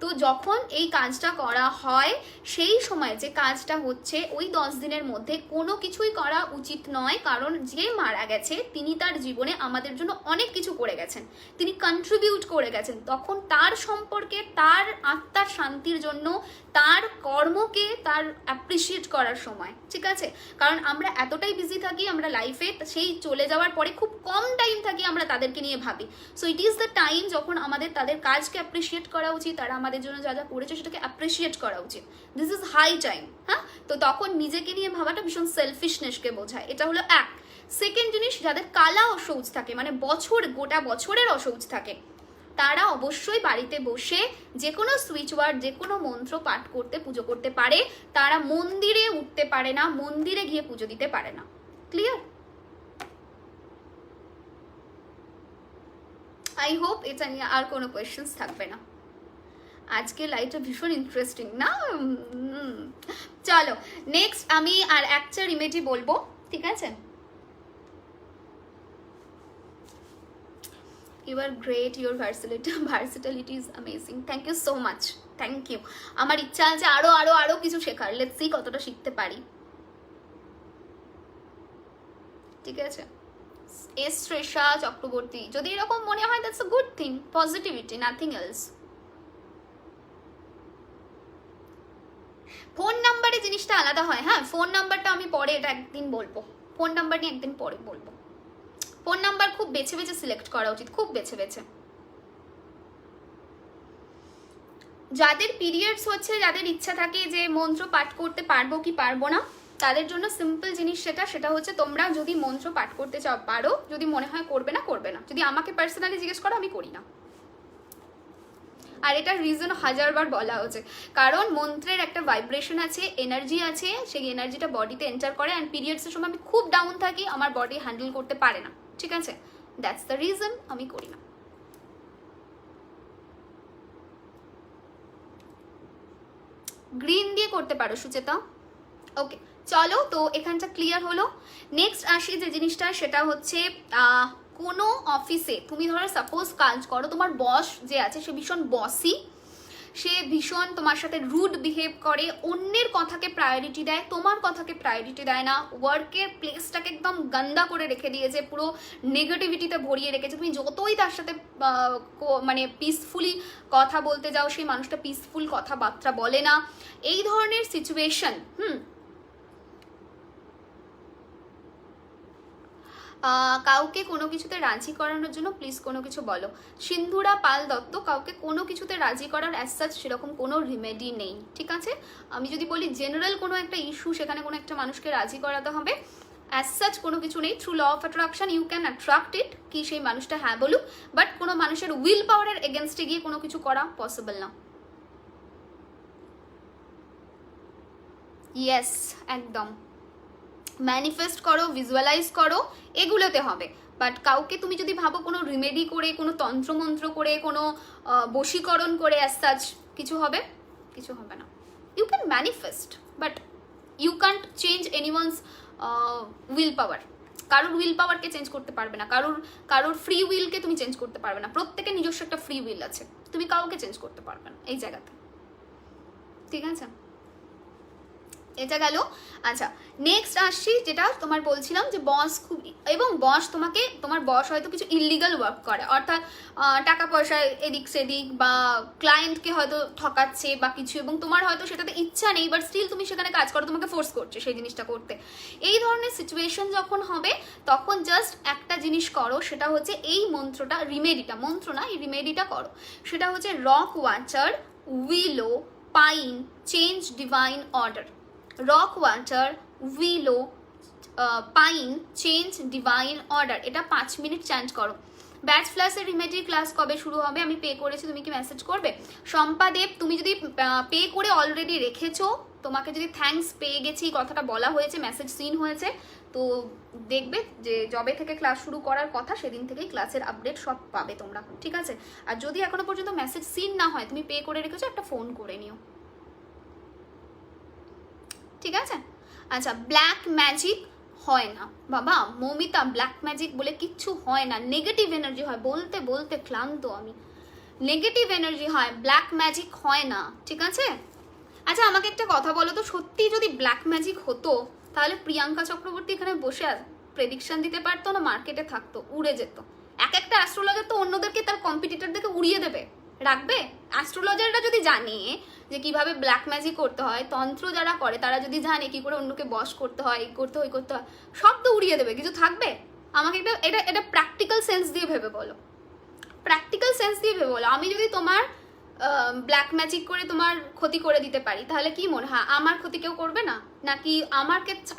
তো যখন এই কাজটা করা হয়, সেই সময় যে কাজটা হচ্ছে ওই 10 দিনের মধ্যে কোনো কিছুই করা উচিত নয়, কারণ যে মারা গেছে তিনি তার জীবনে আমাদের জন্য অনেক কিছু করে গেছেন, তিনি কন্ট্রিবিউট করে গেছেন। তখন তার সম্পর্কে, তার আত্মার শান্তির জন্য, তার কর্মকে তার অ্যাপ্রিসিয়েট করার সময়, ঠিক আছে? কারণ আমরা এতটাই বিজি থাকি, আমরা লাইফে সেই চলে যাওয়ার পরে খুব কম টাইম থাকি আমরা তাদেরকে নিয়ে ভাবি। So it is the time যখন আমাদের তাদের কাজকে অ্যাপ্রিসিয়েট করা উচিত, তারা আমাদের জন্য যা যা করেছে সেটাকে অ্যাপ্রিসিয়েট করা উচিত। This is high time. হ্যাঁ, তো তখন নিজেকে নিয়ে ভাবাটা ভীষণ সেলফিশনেসকে বোঝায়। এটা হলো এক। সেকেন্ড জিনিস, যাদের কালা অশৌচ থাকে, মানে গোটা বছরের অশৌচ থাকে, তারা অবশ্যই বাড়িতে বসে যে কোনো সুইচ ওয়ার্ড, যে কোনো মন্ত্র পাঠ করতে, পুজো করতে পারে। তারা মন্দিরে উঠতে পারে না, মন্দিরে গিয়ে পুজো দিতে পারে না। ক্লিয়ার? আই হোপ এটা নিয়ে আর কোনো কোয়েশ্চেন্স থাকবে না। আজকে লাইভটা ভীষণ ইন্টারেস্টিং না? চলো নেক্সট আমি আর একটা রিমেডি বলবো, ঠিক আছে? You are great, your versatility is amazing. Thank you so much. Thank you. আমার ইচ্ছা আছে আরো আরো আরো কিছু শেখার। লেটস সি কতটা শিখতে পারি, ঠিক আছে? এস শ্রেষা চক্রবর্তী, যদি এরকম মনে হয় that's a good thing, positivity, nothing else. Phone নাম্বারে জিনিসটা আলাদা হয়। হ্যাঁ, ফোন নাম্বারটা আমি পরে এটা একদিন বলবো, ফোন নাম্বার নিয়ে একদিন পরে বলবো। ফোন নাম্বার খুব বেছে বেছে সিলেক্ট করা উচিত, খুব বেছে বেছে। যাদের পিরিয়ডস হচ্ছে, যাদের ইচ্ছা থাকে যে মন্ত্র পাঠ করতে পারবো কি পারবো না, তাদের জন্য সিম্পল জিনিস সেটা হচ্ছে তোমরা যদি মন্ত্র পাঠ করতে চাও পারো, যদি মনে হয় করবে না করবে না। যদি আমাকে পার্সোনালি জিজ্ঞেস করো, আমি করি না। আর এটার রিজন হাজারবার বলা হচ্ছে, কারণ মন্ত্রের একটা ভাইব্রেশন আছে, এনার্জি আছে, সেই এনার্জিটা বডিতে এন্টার করে। অ্যান্ড পিরিয়ডসের সময় আমি খুব ডাউন থাকি, আমার বডি হ্যান্ডেল করতে পারে না, ঠিক আছে? দ্যাটস দ্য রিজন আমি করি না। গ্রিন দিয়ে করতে পারো সুচেতা। ওকে, চলো তো এখানটা ক্লিয়ার হলো। নেক্সট আসি যে জিনিসটা, সেটা হচ্ছে কোনো অফিসে তুমি ধরো সাপোজ কাজ করো, তোমার বস যে আছে সে ভীষণ বসি, সে ভীষণ তোমার সাথে রুড বিহেভ করে, অন্যের কথাকে প্রায়োরিটি দেয়, তোমার কথাকে প্রায়োরিটি দেয় না, ওয়ার্কের প্লেসটাকে একদম গান্দা করে রেখে দিয়েছে, পুরো নেগেটিভিটিতে ভরিয়ে রেখেছে। তুমি যতই তার সাথে মানে পিসফুলি কথা বলতে যাও, সেই মানুষটা পিসফুল কথাবার্তা বলে না, এই ধরনের সিচুয়েশন। কাউকে কোনো কিছুতে রাজি করানোর জন্য প্লিজ কোনো কিছু বলো। সিন্ধুরা পাল দত্ত, কাউকে কোনো কিছুতে রাজি করার অ্যাজ সাচ সেরকম কোনো রিমেডি নেই, ঠিক আছে? আমি যদি বলি জেনারেল কোনো একটা ইস্যু, সেখানে কোনো একটা মানুষকে রাজি করাতে হবে, অ্যাজ সাচ কোনো কিছু নেই। Through law of attraction you can attract it, কি সেই মানুষটা হ্যাঁ বলুক, বাট কোনো মানুষের উইল পাওয়ারের এগেনস্টে গিয়ে কোনো কিছু করা পসিবল না। ইয়েস, একদম। ম্যানিফেস্ট করো, ভিজুয়ালাইজ করো, এগুলোতে হবে। বাট কাউকে তুমি যদি ভাবো কোনো রিমেডি করে, কোনো তন্ত্রমন্ত্র করে, কোনো বশীকরণ করে অ্যাজ সাচ কিছু হবে, কিছু হবে না। You can manifest, but you can't change anyone's will power. কারোর উইল পাওয়ারকে চেঞ্জ করতে পারবে না, কারোর ফ্রি উইলকে তুমি চেঞ্জ করতে পারবে না। প্রত্যেকের নিজস্ব একটা ফ্রি উইল আছে, তুমি কাউকে চেঞ্জ করতে পারবে না এই জায়গাতে, ঠিক আছে? এটা গেল। আচ্ছা, নেক্সট আসছি যেটা তোমার বলছিলাম যে বস খুব, এবং বস তোমাকে, তোমার বস হয়তো কিছু ইললিগাল ওয়ার্ক করে, অর্থাৎ টাকা পয়সা এদিক সেদিক, বা ক্লায়েন্টকে হয়তো ঠকাচ্ছে বা কিছু, এবং তোমার হয়তো সেটাতে ইচ্ছা নেই, বাট স্টিল তুমি সেখানে কাজ করো, তোমাকে ফোর্স করছে সেই জিনিসটা করতে। এই ধরনের সিচুয়েশন যখন হবে, তখন জাস্ট একটা জিনিস করো, সেটা হচ্ছে এই মন্ত্রটা, রিমেডিটা, মন্ত্র না, এই রিমেডিটা করো। সেটা হচ্ছে rock water, willow, pine, change divine order. Rock water, willow, pine, change divine order, এটা 5 মিনিট চ্যান্ট করো। ব্যাচ ফ্ল্যাশের রিমেডি ক্লাস কবে শুরু হবে? আমি পে করেছি, তুমি কি মেসেজ করবে? শম্পাদেব, তুমি যদি পে করে অলরেডি রেখেছো, তোমাকে যদি থ্যাঙ্কস পেয়ে গেছি কথাটা বলা হয়েছে, মেসেজ সিন হয়েছে, তো দেখবে যে জবে থেকে ক্লাস শুরু করার কথা সেদিন থেকেই ক্লাসের আপডেট সব পাবে তোমরা, ঠিক আছে? আর যদি এখনো পর্যন্ত মেসেজ সিন না হয়, তুমি পে করে রেখেছো, একটা ফোন করে নিও, ঠিক আছে? আচ্ছা, ব্ল্যাক ম্যাজিক হয় না বাবা মৌমিতা, ব্ল্যাক ম্যাজিক বলে কিচ্ছু হয় না, নেগেটিভ এনার্জি হয়। বলতে বলতে ক্লান্ত আমি, নেগেটিভ এনার্জি হয়, ব্ল্যাক ম্যাজিক হয় না, ঠিক আছে? আচ্ছা আমাকে একটা কথা বলো তো, সত্যি যদি ব্ল্যাক ম্যাজিক হতো তাহলে প্রিয়াঙ্কা চক্রবর্তী এখানে বসে প্রেডিকশন দিতে পারতো না? মার্কেটে থাকতো, উড়ে যেত। এক একটা অ্যাস্ট্রোলজার তো অন্যদেরকে, তার কম্পিটিটরদেরকে উড়িয়ে দেবে, রাখবে? অ্যাস্ট্রোলজাররা যদি জানে যে কিভাবে ব্ল্যাক ম্যাজিক করতে হয়, তন্ত্র যারা করে তারা যদি জানে কি করে অন্যকে বশ করতে হয়, এই করতে হয়, করতে হয়, সব তো উড়িয়ে দেবে, কিছু থাকবে? আমাকে এটা প্র্যাকটিক্যাল সেন্স দিয়ে ভেবে বলো, প্র্যাকটিক্যাল সেন্স দিয়ে ভেবে বলো। আমি যদি তোমার ব্ল্যাক ম্যাজিক করে তোমার ক্ষতি করে দিতে পারি, তাহলে কি মনে হয় আমার ক্ষতি কেউ করবে না? নাকি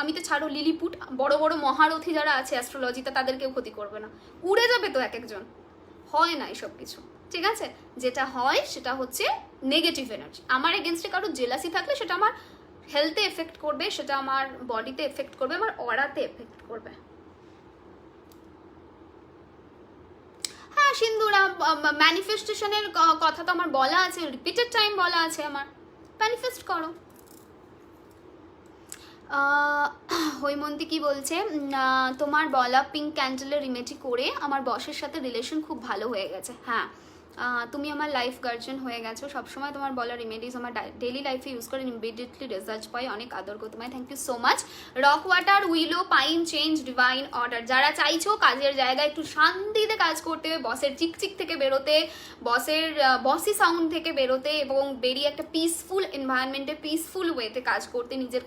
আমি তো ছাড়ো লিলিপুট, বড় বড় মহারথী যারা আছে অ্যাস্ট্রোলজিতে, তাদের কেউ ক্ষতি করবে না? উড়ে যাবে তো এক একজন। হয় না এসব কিছু, ঠিক আছে? যেটা হয় সেটা হচ্ছে নেগেটিভ এনার্জি। আমার এগেনস্টে কারো জেলাসি থাকলে সেটা আমার হেলথে এফেক্ট করবে, সেটা আমার বডিতে এফেক্ট করবে, আমার অরাতে এফেক্ট করবে। হ্যাঁ সিন্ধুরা, ম্যানিফেস্টেশনের কথা তো আমার বলা আছে, রিপিটেড টাইম বলা আছে আমার, ম্যানিফেস্ট করো। হৈমন্তী কি বলছে, তোমার বলা পিঙ্ক ক্যান্ডেলের রিমেডি করে আমার বসের সাথে রিলেশন খুব ভালো হয়ে গেছে। হ্যাঁ, তুমি আমার লাইফ গার্জিয়ান হয়ে গেছো, সবসময় তোমার বলা রেমেডিস আমার ডেইলি লাইফে ইউজ করে ইমিডিয়েটলি রেজাল্ট পাই, অনেক আদর করতে তোমায়, thank you so much. Rock water, willow, pine, change divine order, যারা চাইছো কাজের জায়গায় একটু শান্তিতে কাজ করতে, বসের চিকচিক থেকে বেরোতে, বসের বসি সাউন্ড থেকে বেরোতে, এবং বেরিয়ে একটা পিসফুল এনভায়রনমেন্টে পিসফুল ওয়েতে কাজ করতে, নিজের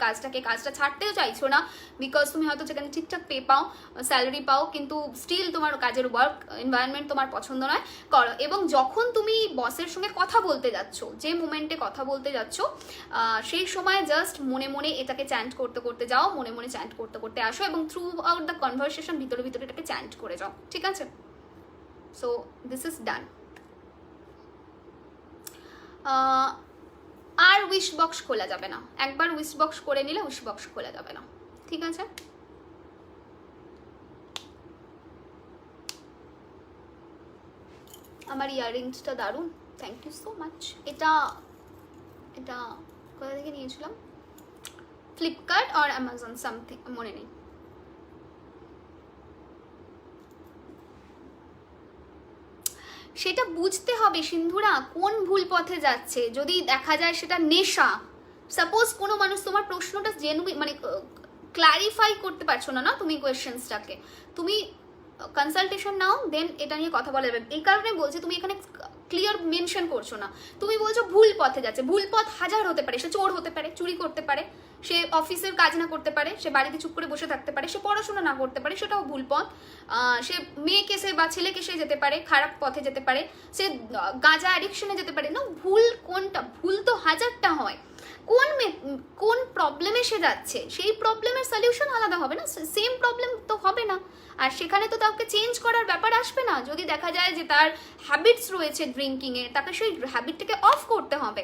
কাজটা ছাড়তেও চাইছো না, বিকজ তুমি হয়তো যেখানে ঠিকঠাক পে পাও, স্যালারি পাও, কিন্তু স্টিল তোমার কাজের ওয়ার্ক এনভায়রনমেন্ট তোমার পছন্দ নয়, করো। এবং যখন তুমি বসের সঙ্গে কথা বলতে যাচ্ছ, যে মোমেন্টে কথা বলতে যাচ্ছ, সেই সময় জাস্ট মনে মনে এটাকে চ্যান্ট করতে করতে যাও, মনে মনে চ্যান্ট করতে করতে আসো, এবং থ্রু আউট দ্য কনভারসেশন ভিতরে ভিতরে এটাকে চ্যান্ট করে যাও, ঠিক আছে? So this is done. আর উইশ বক্স খোলা যাবে না, একবার উইশ বক্স করে নিলে উইশ বক্স খোলা যাবে না, ঠিক আছে? আমার ইয়াররিংসটা দারুণ, থ্যাংক ইউ সো মাচ। এটা কোথা থেকে নিয়েছিলাম? ফ্লিপকার্ট আর অ্যামাজন সামথিং, মনে নেই। সেটা বুঝতে হবে সিন্ধুরা কোন ভুল পথে যাচ্ছে। যদি দেখা যায় সেটা নেশা, সাপোজ কোনো মানুষ তোমার প্রশ্নটা মানে ক্লারিফাই করতে পারছো না তুমি কোয়েশ্চেন্সটাকে, তুমি কনসালটেশন নাও, দেন এটা নিয়ে কথা বলা যাবে। এই কারণে বলছি তুমি এখানে ক্লিয়ার মেনশন করছো না, তুমি বলছো ভুল পথে যাচ্ছে। ভুল পথ হাজার হতে পারে, সে চোর হতে পারে, চুরি করতে পারে, সে অফিসের কাজ না করতে পারে, সে বাড়িতে চুপ করে বসে থাকতে পারে, সে পড়াশোনা না করতে পারে, সেটাও ভুল পথ। সে মেয়েকে সে বা ছেলেকে সে যেতে পারে, খারাপ পথে যেতে পারে, সে গাঁজা অ্যাডিকশনে যেতে পারে না। ভুল কোনটা? ভুল তো হাজারটা হয়। কোন প্রবলেমে সে যাচ্ছে, সেই প্রবলেমের সলিউশন আলাদা হবে না, সেম প্রবলেম তো হবে না, আর সেখানে তো তাকে চেঞ্জ করার ব্যাপার আসবে না। যদি দেখা যায় যে তার হ্যাবিটস রয়েছে ড্রিঙ্কিংয়ের, তাকে সেই হ্যাবিটটাকে অফ করতে হবে।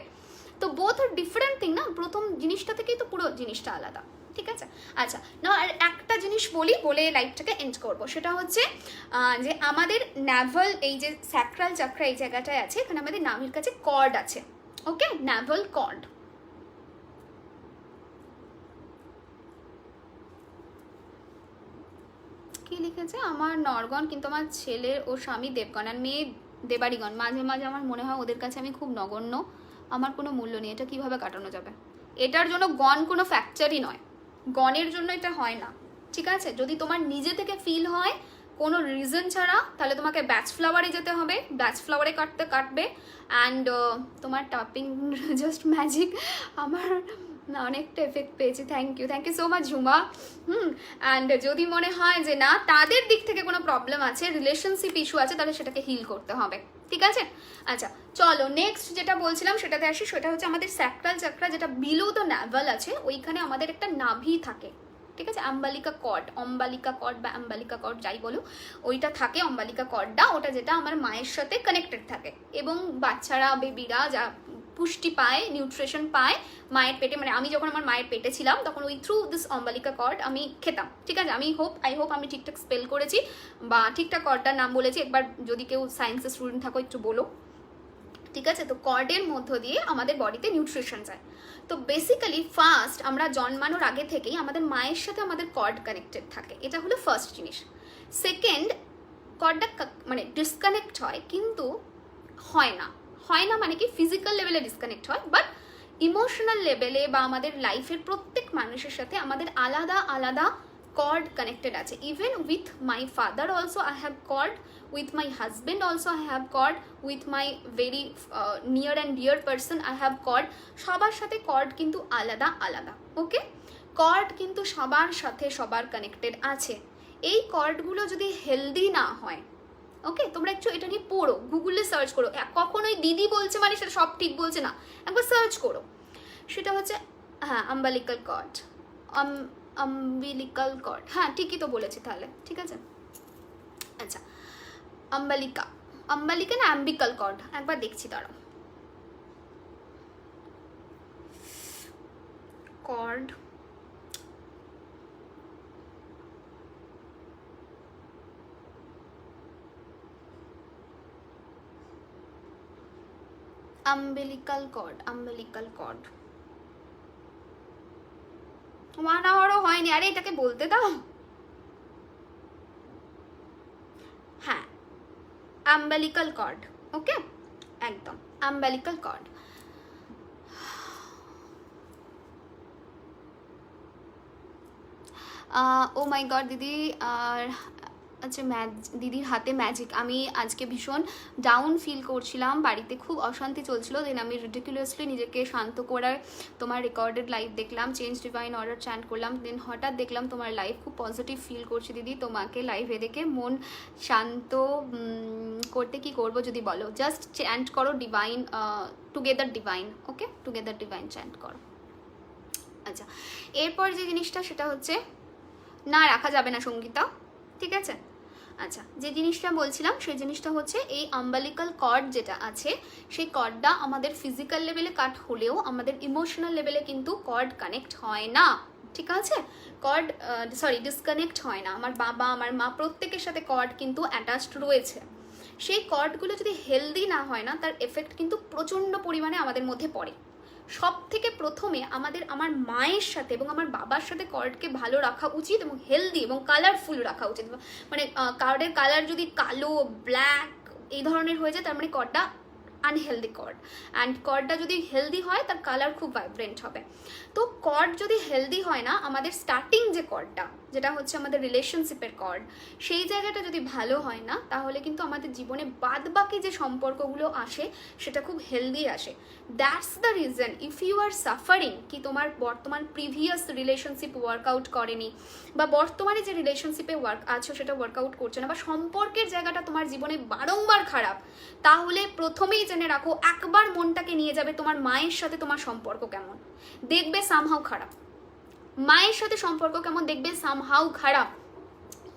তো বোথ আর ডিফারেন্ট থিং না, প্রথম জিনিসটা থেকেই তো পুরো জিনিসটা আলাদা, ঠিক আছে? আচ্ছা না, আর একটা জিনিস বলে লাইফটাকে এন্ড করবো, সেটা হচ্ছে যে আমাদের ন্যাভাল, এই যে স্যাক্রাল চাকরা এই জায়গাটায় আছে, এখানে আমাদের নাভির কাছে কর্ড আছে, ওকে, ন্যাভাল কর্ড। কি লিখেছে? আমার নরগণ, কিন্তু আমার ছেলের ও স্বামী দেবগণ, আর মেয়ে দেবাড়িগণ। মাঝে মাঝে আমার মনে হয় ওদের কাছে আমি খুব নগণ্য, আমার কোনো মূল্য নেই। এটা কিভাবে কাটানো যাবে? এটার জন্য গণ কোনো ফ্যাক্টরই নয়, গণের জন্য এটা হয় না, ঠিক আছে? যদি তোমার নিজে থেকে ফিল হয় কোনো রিজন ছাড়া, তাহলে তোমাকে ব্যাচ ফ্লাওয়ারে যেতে হবে, ব্যাচ ফ্লাওয়ারে কাটবে। অ্যান্ড তোমার টাপিং জাস্ট ম্যাজিক। আমার না অনেকটা এফেক্ট পেয়েছি, thank you so much Jhuma. And যদি মনে হয় যে না তাদের দিক থেকে কোনো প্রবলেম আছে, রিলেশনশিপ ইস্যু আছে, তাহলে সেটাকে হিল করতে হবে, ঠিক আছে? আচ্ছা চলো নেক্সট যেটা বলছিলাম সেটাতে আসি, সেটা হচ্ছে আমাদের স্যাক্রাল চাকরা, যেটা বিলো দ্য ন্যাভেল আছে, ওইখানে আমাদের একটা নাভি থাকে, ঠিক আছে? অম্বালিকা কর্ড, অম্বালিকা কর্ড বা অম্বালিকা কর্ড যাই বলো, ওইটা থাকে অম্বালিকা কর্ডটা, ওটা যেটা আমার মায়ের সাথে কানেক্টেড থাকে, এবং বাচ্চারা বেবিরা যা পুষ্টি পায়, নিউট্রিশন পায় মায়ের পেটে, মানে আমি যখন আমার মায়ের পেটে ছিলাম তখন ওই থ্রু দিস অম্বালিকা কর্ড আমি খেতাম, ঠিক আছে? আই হোপ আমি ঠিকঠাক স্পেল করেছি বা ঠিকঠাক কর্ডটার নাম বলেছি, একবার যদি কেউ সায়েন্সের স্টুডেন্ট থাকো একটু বলো, ঠিক আছে? তো কর্ডের মধ্য দিয়ে আমাদের বডিতে নিউট্রিশন যায়। তো বেসিক্যালি ফার্স্ট আমরা জন্মানোর আগে থেকেই আমাদের মায়ের সাথে আমাদের কর্ড কানেক্টেড থাকে, এটা হলো ফার্স্ট জিনিস। সেকেন্ড, কর্ডটা মানে ডিসকানেক্ট হয়, কিন্তু হয় না মানে কি ফিজিক্যাল লেভেলে ডিসকানেক্ট হয়, বাট ইমোশনাল লেভেলে বা আমাদের লাইফের প্রত্যেক মানুষের সাথে আমাদের আলাদা আলাদা cord connected আছে। Even with my father also I have cord, with my husband also I have cord, with my very near and dear person I have cord, সবার সাথে cord কিন্তু আলাদা আলাদা, ওকে? cord কিন্তু সবার সাথে সবার কানেক্টেড আছে। এই কর্ডগুলো যদি হেলদি না হয়, ওকে, তোমরা একটু এটা নিয়ে পড়ো, গুগলে সার্চ করো, কখনোই দিদি বলছে মানে সেটা সব ঠিক বলছে না, একবার সার্চ করো। সেটা হচ্ছে হ্যাঁ আম্বালিকাল কর্ড, আম্বিলিকাল কর্ড, হ্যাঁ ঠিকই তো বলেছি তাহলে, ঠিক আছে? আচ্ছা আম্বালিকা না অ্যাম্বিকাল কর্ড, একবার দেখছি দাঁড়াও। কর্ড umbilical cord 1 hourও হয়নি, আরে এটাকে বলতে দাও। হ্যাঁ umbilical cord, ওকে, একদম umbilical cord। ও মাই গড দিদি, আর আচ্ছা দিদির হাতে ম্যাজিক। আমি আজকে ভীষণ ডাউন ফিল করছিলাম, বাড়িতে খুব অশান্তি চলছিল, দেন আমি রিডিকুলাসলি নিজেকে শান্ত করার তোমার রেকর্ডেড লাইভ দেখলাম, চেঞ্জ ডিভাইন অর্ডার চ্যান্ট করলাম, দেন হঠাৎ দেখলাম তোমার লাইভ, খুব পজিটিভ ফিল করছি দিদি তোমাকে লাইভে দেখে, মন শান্ত করতে কি করব যদি বলো? জাস্ট চ্যান্ট করো ডিভাইন, টুগেদার ডিভাইন, ওকে, টুগেদার ডিভাইন চ্যান্ট করো। আচ্ছা এরপর যে জিনিসটা সেটা হচ্ছে, না রাখা যাবে না সঙ্গীতা, ঠিক আছে? আচ্ছা যে জিনিসটা বলছিলাম সেই জিনিসটা হচ্ছে এই আম্বালিকাল কর্ড যেটা আছে, সেই কর্ডটা আমাদের ফিজিক্যাল লেভেলে কাট হলেও আমাদের ইমোশনাল লেভেলে কিন্তু কর্ড কানেক্ট হয় না, ঠিক আছে? কর্ড ডিসকানেক্ট হয় না। আমার বাবা আমার মা প্রত্যেকের সাথে কর্ড কিন্তু অ্যাটাচড রয়েছে। সেই কর্ডগুলো যদি হেলদি না হয় না, তার এফেক্ট কিন্তু প্রচণ্ড পরিমাণে আমাদের মধ্যে পড়ে। সব থেকে প্রথমে আমার মায়ের সাথে এবং আমার বাবার সাথে কর্ডকে ভালো রাখা উচিত এবং হেলদি এবং কালারফুল রাখা উচিত। মানে কর্ডের কালার যদি কালো ব্ল্যাক এই ধরনের হয়ে যায়, তার মানে কর্ডটা আনহেলদি কর্ড। অ্যান্ড কর্ডটা যদি হেলদি হয় তার কালার খুব ভাইব্রেন্ট হবে। তো কর্ড যদি হেলদি হয় না, আমাদের স্টার্টিং যে কর্ডটা যেটা হচ্ছে আমাদের রিলেশনশিপের কর্ড, সেই জায়গাটা যদি ভালো হয় না, তাহলে কিন্তু আমাদের জীবনে বাদ বাকি যে সম্পর্কগুলো আসে সেটা খুব হেলদি আসে। That's the reason if you are suffering, কি তোমার বর্তমান প্রিভিয়াস রিলেশনশিপ ওয়ার্কআউট করেনি, বা বর্তমানে যে রিলেশনশিপে আছো সেটা ওয়ার্কআউট করছে না, বা সম্পর্কের জায়গাটা তোমার জীবনে বারংবার খারাপ, তাহলে প্রথমেই জেনে রাখো, একবার মনটাকে নিয়ে যাবে তোমার মায়ের সাথে তোমার সম্পর্ক কেমন, দেখবে সামহাউ খারাপ। মায়ের সাথে সম্পর্ক কেমন দেখবে সামহাউ খারাপ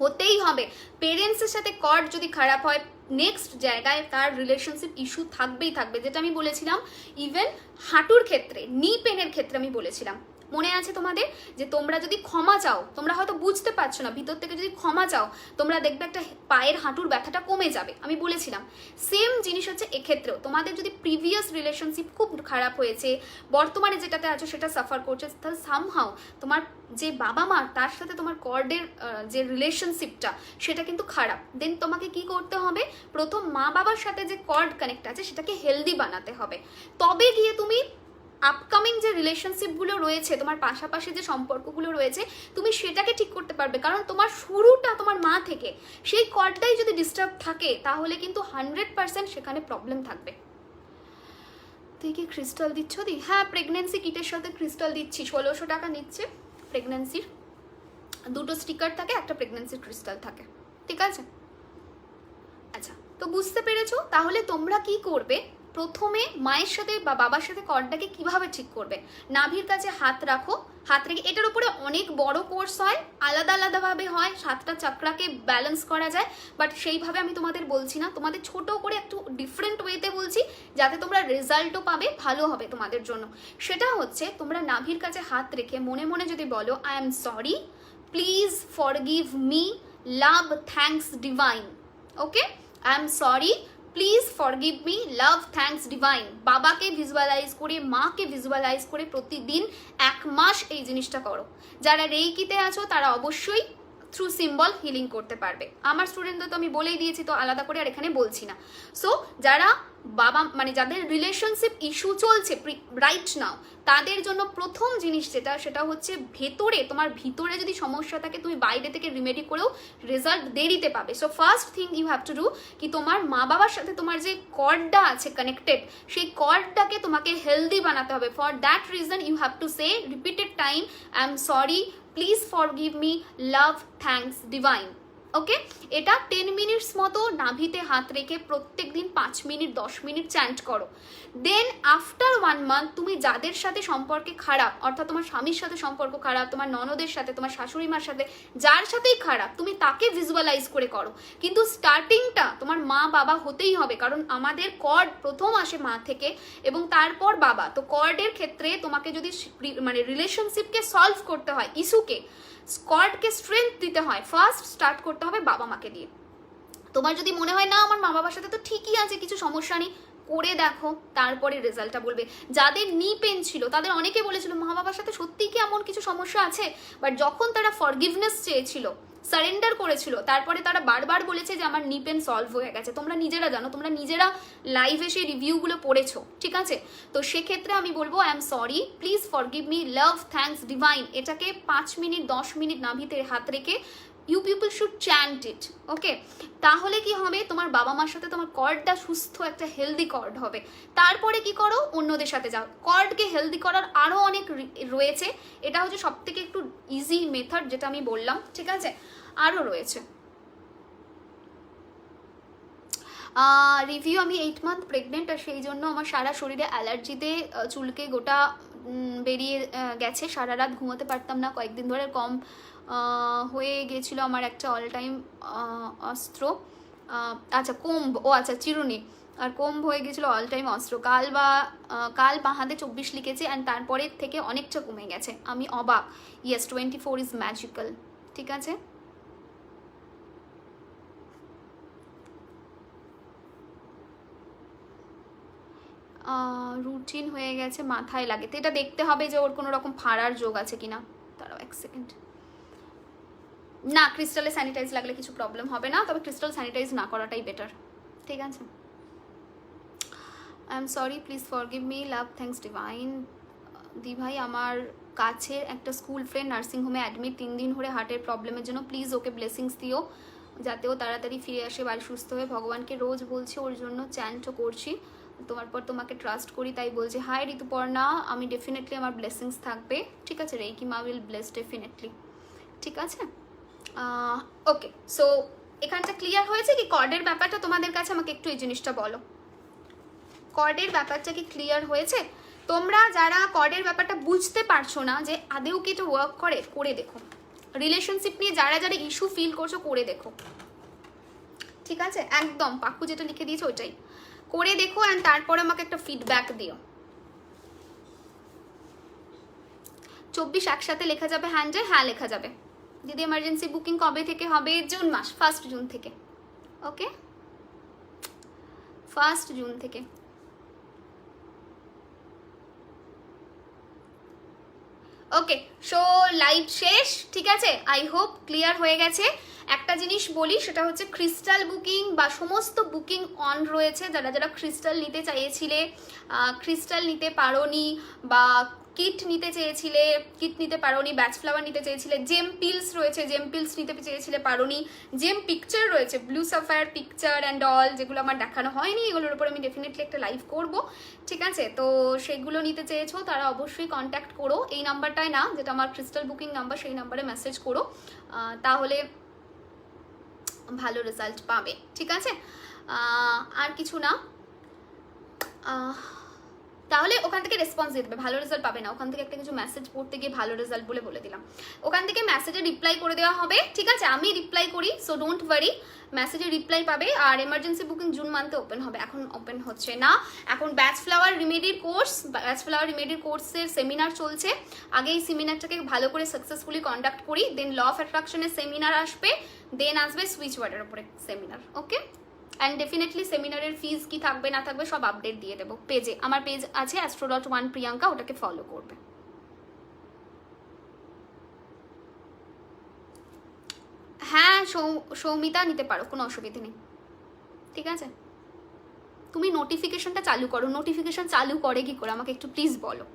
হতেই হবে। পেরেন্টসের সাথে কর্ড যদি খারাপ হয়, নেক্সট জায়গায় তার রিলেশনশিপ ইস্যু থাকবেই থাকবে। যেটা আমি বলেছিলাম ইভেন হাঁটুর ক্ষেত্রে, নি পেনের ক্ষেত্রে আমি বলেছিলাম, মনে আছে তোমাদের, যে তোমরা যদি ক্ষমা চাও, তোমরা হয়তো বুঝতে পারছো না, ভিতর থেকে যদি ক্ষমা চাও, তোমরা দেখবে একটা পায়ের হাঁটুর ব্যথাটা কমে যাবে, আমি বলেছিলাম। সেম জিনিস হচ্ছে এক্ষেত্রেও, তোমাদের যদি প্রিভিয়াস রিলেশনশিপ খুব খারাপ হয়েছে, বর্তমানে যেটাতে আছো সেটা সাফার করছে, তাহলে সামহাউ তোমার যে বাবা মা তার সাথে তোমার কর্ডের যে রিলেশনশিপটা সেটা কিন্তু খারাপ। দেন তোমাকে কি করতে হবে, প্রথম মা বাবার সাথে যে কর্ড কানেক্ট আছে সেটাকে হেলদি বানাতে হবে, তবে গিয়ে তুমি আপকামিং যে রিলেশনশিপগুলো রয়েছে, তোমার পাশাপাশি যে সম্পর্কগুলো রয়েছে, তুমি সেটাকে ঠিক করতে পারবে। কারণ তোমার শুরুটা তোমার মা থেকে, সেই কর্ডটাই যদি ডিস্টার্ব থাকে, তাহলে কিন্তু 100% সেখানে প্রবলেম থাকবে। তুই কি ক্রিস্টাল দিচ্ছ দি? হ্যাঁ, প্রেগনেন্সি কিটের সাথে ক্রিস্টাল দিচ্ছি, 1600 টাকা নিচ্ছে প্রেগনেন্সির। 2টো স্টিকার থাকে, একটা প্রেগনেন্সির ক্রিস্টাল থাকে, ঠিক আছে? আচ্ছা, তো বুঝতে পেরেছো? তাহলে তোমরা কি করবে, প্রথমে মায়ের সাথে বা বাবার সাথে কর্ডটাকে কিভাবে ঠিক করবে। নাভির কাছে হাত রাখো, হাত রেখে, এটার উপরে অনেক বড় কোর্স হয়, আলাদা আলাদাভাবে হয়, 7টা চক্রাকে ব্যালেন্স করা যায়, বাট সেইভাবে আমি তোমাদের বলছি না, তোমাদের ছোট করে একটু ডিফারেন্ট ওয়েতে বলছি, যাতে তোমরা রেজাল্টও পাবে, ভালো হবে তোমাদের জন্য। সেটা হচ্ছে তোমরা নাভির কাছে হাত রেখে মনে মনে যদি বলো, I am sorry, please forgive me, love, thanks, divine. Okay, I am sorry, please forgive me, love, thanks, divine. বাবাকে ভিজুয়ালাইজ করে, মাকে ভিজুয়ালাইজ করে প্রতিদিন 1 মাস এই জিনিসটা করো। যারা রেইকিতে আছো তারা অবশ্যই থ্রু সিম্বল হিলিং করতে পারবে। আমার স্টুডেন্টদের তো আমি বলেই দিয়েছি, তো আলাদা করে আর এখানে বলছি না। সো যারা বাবা মানে যাদের রিলেশনশিপ ইস্যু চলছে রাইট নাও, তাদের জন্য প্রথম জিনিস যেটা, সেটা হচ্ছে ভেতরে, তোমার ভিতরে যদি সমস্যা থাকে তুমি বাইরে থেকে রিমেডি করেও রেজাল্ট দেরিতে পাবে। So first thing you have to do কি, তোমার মা বাবার সাথে তোমার যে কর্ডটা আছে কানেক্টেড, সেই কর্ডটাকে তোমাকে হেলদি বানাতে হবে। For that reason you have to say repeated time, I am sorry, please forgive me, love, thanks, divine. Okay, এটা 10 মিনিটস মতো নাভিতে হাত রেখে প্রত্যেক দিন 5 মিনিট 10 মিনিট চ্যান্ট করো। দেন আফটার 1 মান্থ তুমি যাদের সাথে সম্পর্কে খারাপ, অর্থাৎ তোমার স্বামীর সাথে সম্পর্ক খারাপ, তোমার ননদের সাথে, তোমার শাশুড়ি মার সাথে, যার সাথেই খারাপ, তুমি তাকে ভিজুয়ালাইজ করে করো। কিন্তু স্টার্টিংটা তোমার মা বাবা হতেই হবে, কারণ আমাদের কর্ড প্রথম আসে মা থেকে এবং তারপর বাবা। তো কর্ডের ক্ষেত্রে তোমাকে যদি মানে রিলেশনশিপকে সলভ করতে হয়, ইস্যুকে, কর্ডকে স্ট্রেংথ দিতে হয়, ফার্স্ট স্টার্ট করতে হবে বাবা মাকে দিয়ে। তোমার যদি মনে হয় না আমার মা বাবার সাথে তো ঠিকই আছে, কিছু সমস্যা নেই, করে দেখো, তারপরে রেজাল্টটা বলবে। যাদের নি পেন ছিল তাদের অনেকে বলেছিল মা বাবার সাথে সত্যিই কি এমন কিছু সমস্যা আছে, বাট যখন তারা ফরগিভনেস চেয়েছিল, সারেন্ডার করেছিল, তারপরে তারা বারবার বলেছে যে আমার নি পেন সলভ হয়ে গেছে। তোমরা নিজেরা জানো, তোমরা নিজেরা লাইভে সেই রিভিউগুলো পড়েছো, ঠিক আছে? তো সেক্ষেত্রে আমি বলবো, I am sorry, please forgive me, love, thanks, divine, এটাকে 5 মিনিট 10 মিনিট নাভিতে হাত রেখে ইউ পিপল শুড চ্যান্ট ইট। ওকে, তাহলে কি হবে, তোমার বাবা মার সাথে তোমার কর্ডটা সুস্থ একটা হেলদি কর্ড হবে। তারপরে কি করো, অন্যদের সাথে যাও। কর্ডকে হেলদি করার আরও অনেক রয়েছে, এটা হচ্ছে সব থেকে একটু ইজি মেথড যেটা আমি বললাম, ঠিক আছে? আরও রয়েছে। রিভিউ, আমি 8 মান্থ প্রেগনেন্ট, আর সেই জন্য আমার সারা শরীরে অ্যালার্জিতে চুলকে গোটা বেরিয়ে গেছে, সারা রাত ঘুমোতে পারতাম না, কয়েকদিন ধরে কম হয়ে গেছিলো আমার একটা অল টাইম অস্ত্র, আচ্ছা কোম্ব, ও আচ্ছা চিরুনি, আর কোম্ব হয়ে গেছিলো অল টাইম অস্ত্র। কাল বাহাদে 24 লিখেছে, অ্যান্ড তারপরের থেকে অনেকটা কমে গেছে। আমি অবাক। ইয়েস, 24 ইজ ম্যাজিক্যাল, ঠিক আছে? রুটিন হয়ে গেছে, মাথায় লাগে, তো এটা দেখতে হবে যে ওর কোনো রকম ফাড়ার যোগ আছে কিনা। তারাও 1 সেকেন্ড। না, ক্রিস্টালে স্যানিটাইজ লাগলে কিছু প্রবলেম হবে না, তবে ক্রিস্টাল স্যানিটাইজ না করাটাই বেটার, ঠিক আছে? I am sorry, please forgive me, love, thanks, divine. দি ভাই, আমার কাছের একটা স্কুল ফ্রেন্ড নার্সিংহোমে অ্যাডমিট 3 দিন ধরে হার্টের প্রবলেমের জন্য, প্লিজ ওকে ব্লেসিংস দিও যাতে ও তাড়াতাড়ি ফিরে আসে বাড়ি সুস্থ হয়ে। ভগবানকে রোজ বলছি, ওর জন্য চ্যান্টও করছি, তোমার পর তোমাকে ট্রাস্ট করি তাই বলছি। হাই ঋতুপর্ণা, আমি ডেফিনেটলি, আমার ব্লেসিংস থাকবে, ঠিক আছে? রেইকি মা উইল ব্লেস ডেফিনেটলি, ঠিক আছে? ওকে, সো এখানটা ক্লিয়ার হয়েছে কি কর্ডের ব্যাপারটা তোমাদের কাছে? আমাকে একটু এই জিনিসটা বলো, কর্ডের ব্যাপারটা কি ক্লিয়ার হয়েছে? তোমরা যারা কর্ডের ব্যাপারটা বুঝতে পারছো না যে আদেও কি এটা ওয়ার্ক করে দেখো। রিলেশনশিপ নিয়ে যারা যারা ইস্যু ফিল করছো, করে দেখো, ঠিক আছে? একদম পাক্কু যেটা লিখে দিয়েছো ওইটাই করে দেখো, অ্যান্ড তারপরে আমাকে একটা ফিডব্যাক দিও। 24 একসাথে লেখা যাবে হ্যান্ডে? হ্যাঁ, লেখা যাবে। দিদি, এমার্জেন্সি বুকিং কবে থেকে হবে? জুন মাস, 1 জুন থেকে। ওকে, 1 জুন থেকে। ওকে, সো লাইভ শেষ, ঠিক আছে? আই হোপ ক্লিয়ার হয়ে গেছে। একটা জিনিস বলি, সেটা হচ্ছে ক্রিস্টাল বুকিং বা সমস্ত বুকিং অন রয়েছে। যারা যারা ক্রিস্টাল নিতে চাইছিলে, ক্রিস্টাল নিতে পারোনি বা কিট নিতে চেয়েছিলে, কিট নিতে পারোনি, ব্যাচ ফ্লাওয়ার নিতে চেয়েছিলে, জেম পিলস রয়েছে, জেম পিলস নিতে চেয়েছিলে পারোনি, জেম পিকচার রয়েছে, blue Sapphire picture and all, যেগুলো আমার দেখানো হয়নি, এগুলোর উপর আমি ডেফিনেটলি একটা লাইভ করব, ঠিক আছে? তো সেগুলো নিতে চেয়েছো তারা অবশ্যই কন্ট্যাক্ট করো, এই নাম্বারটায় না, যেটা আমার ক্রিস্টাল বুকিং নাম্বার, সেই নাম্বারে মেসেজ করো, তাহলে ভালো রেজাল্ট পাবে, ঠিক আছে? আর কিছু না, তাহলে ওখান থেকে রেসপন্স দিয়ে দেবে, ভালো রেজাল্ট পাবে না, ওখান থেকে একটা কিছু মেসেজ পড়তে গিয়ে ভালো রেজাল্ট বলে দিলাম, ওখান থেকে মেসেজে রিপ্লাই করে দেওয়া হবে, ঠিক আছে? আমি রিপ্লাই করি, সো ডোন্ট ওয়ারি, মেসেজে রিপ্লাই পাবে। আর এমার্জেন্সি বুকিং জুন মান্থে ওপেন হবে, এখন ওপেন হচ্ছে না, এখন ব্যাচ ফ্লাওয়ার রিমেডির কোর্স, ব্যাচ ফ্লাওয়ার রিমেডির কোর্সের সেমিনার চলছে, আগে এই সেমিনারটাকে ভালো করে সাকসেসফুলি কন্ডাক্ট করি, দেন ল অফ অ্যাট্রাকশনের সেমিনার আসবে, দেন আসবে সুইচ ওয়ার্ডের উপরে সেমিনার, ওকে? অ্যান্ড ডেফিনেটলি সেমিনারের ফিজ কি থাকবে না থাকবে সব আপডেট দিয়ে দেবো পেজে, আমার পেজ আছে astro.1 প্রিয়াঙ্কা, ওটাকে ফলো করবে। হ্যাঁ সৌমিতা নিতে পারো, কোনো অসুবিধা নেই, ঠিক আছে? তুমি নোটিফিকেশনটা চালু করো, নোটিফিকেশন চালু করে কি করে আমাকে একটু প্লিজ বলো।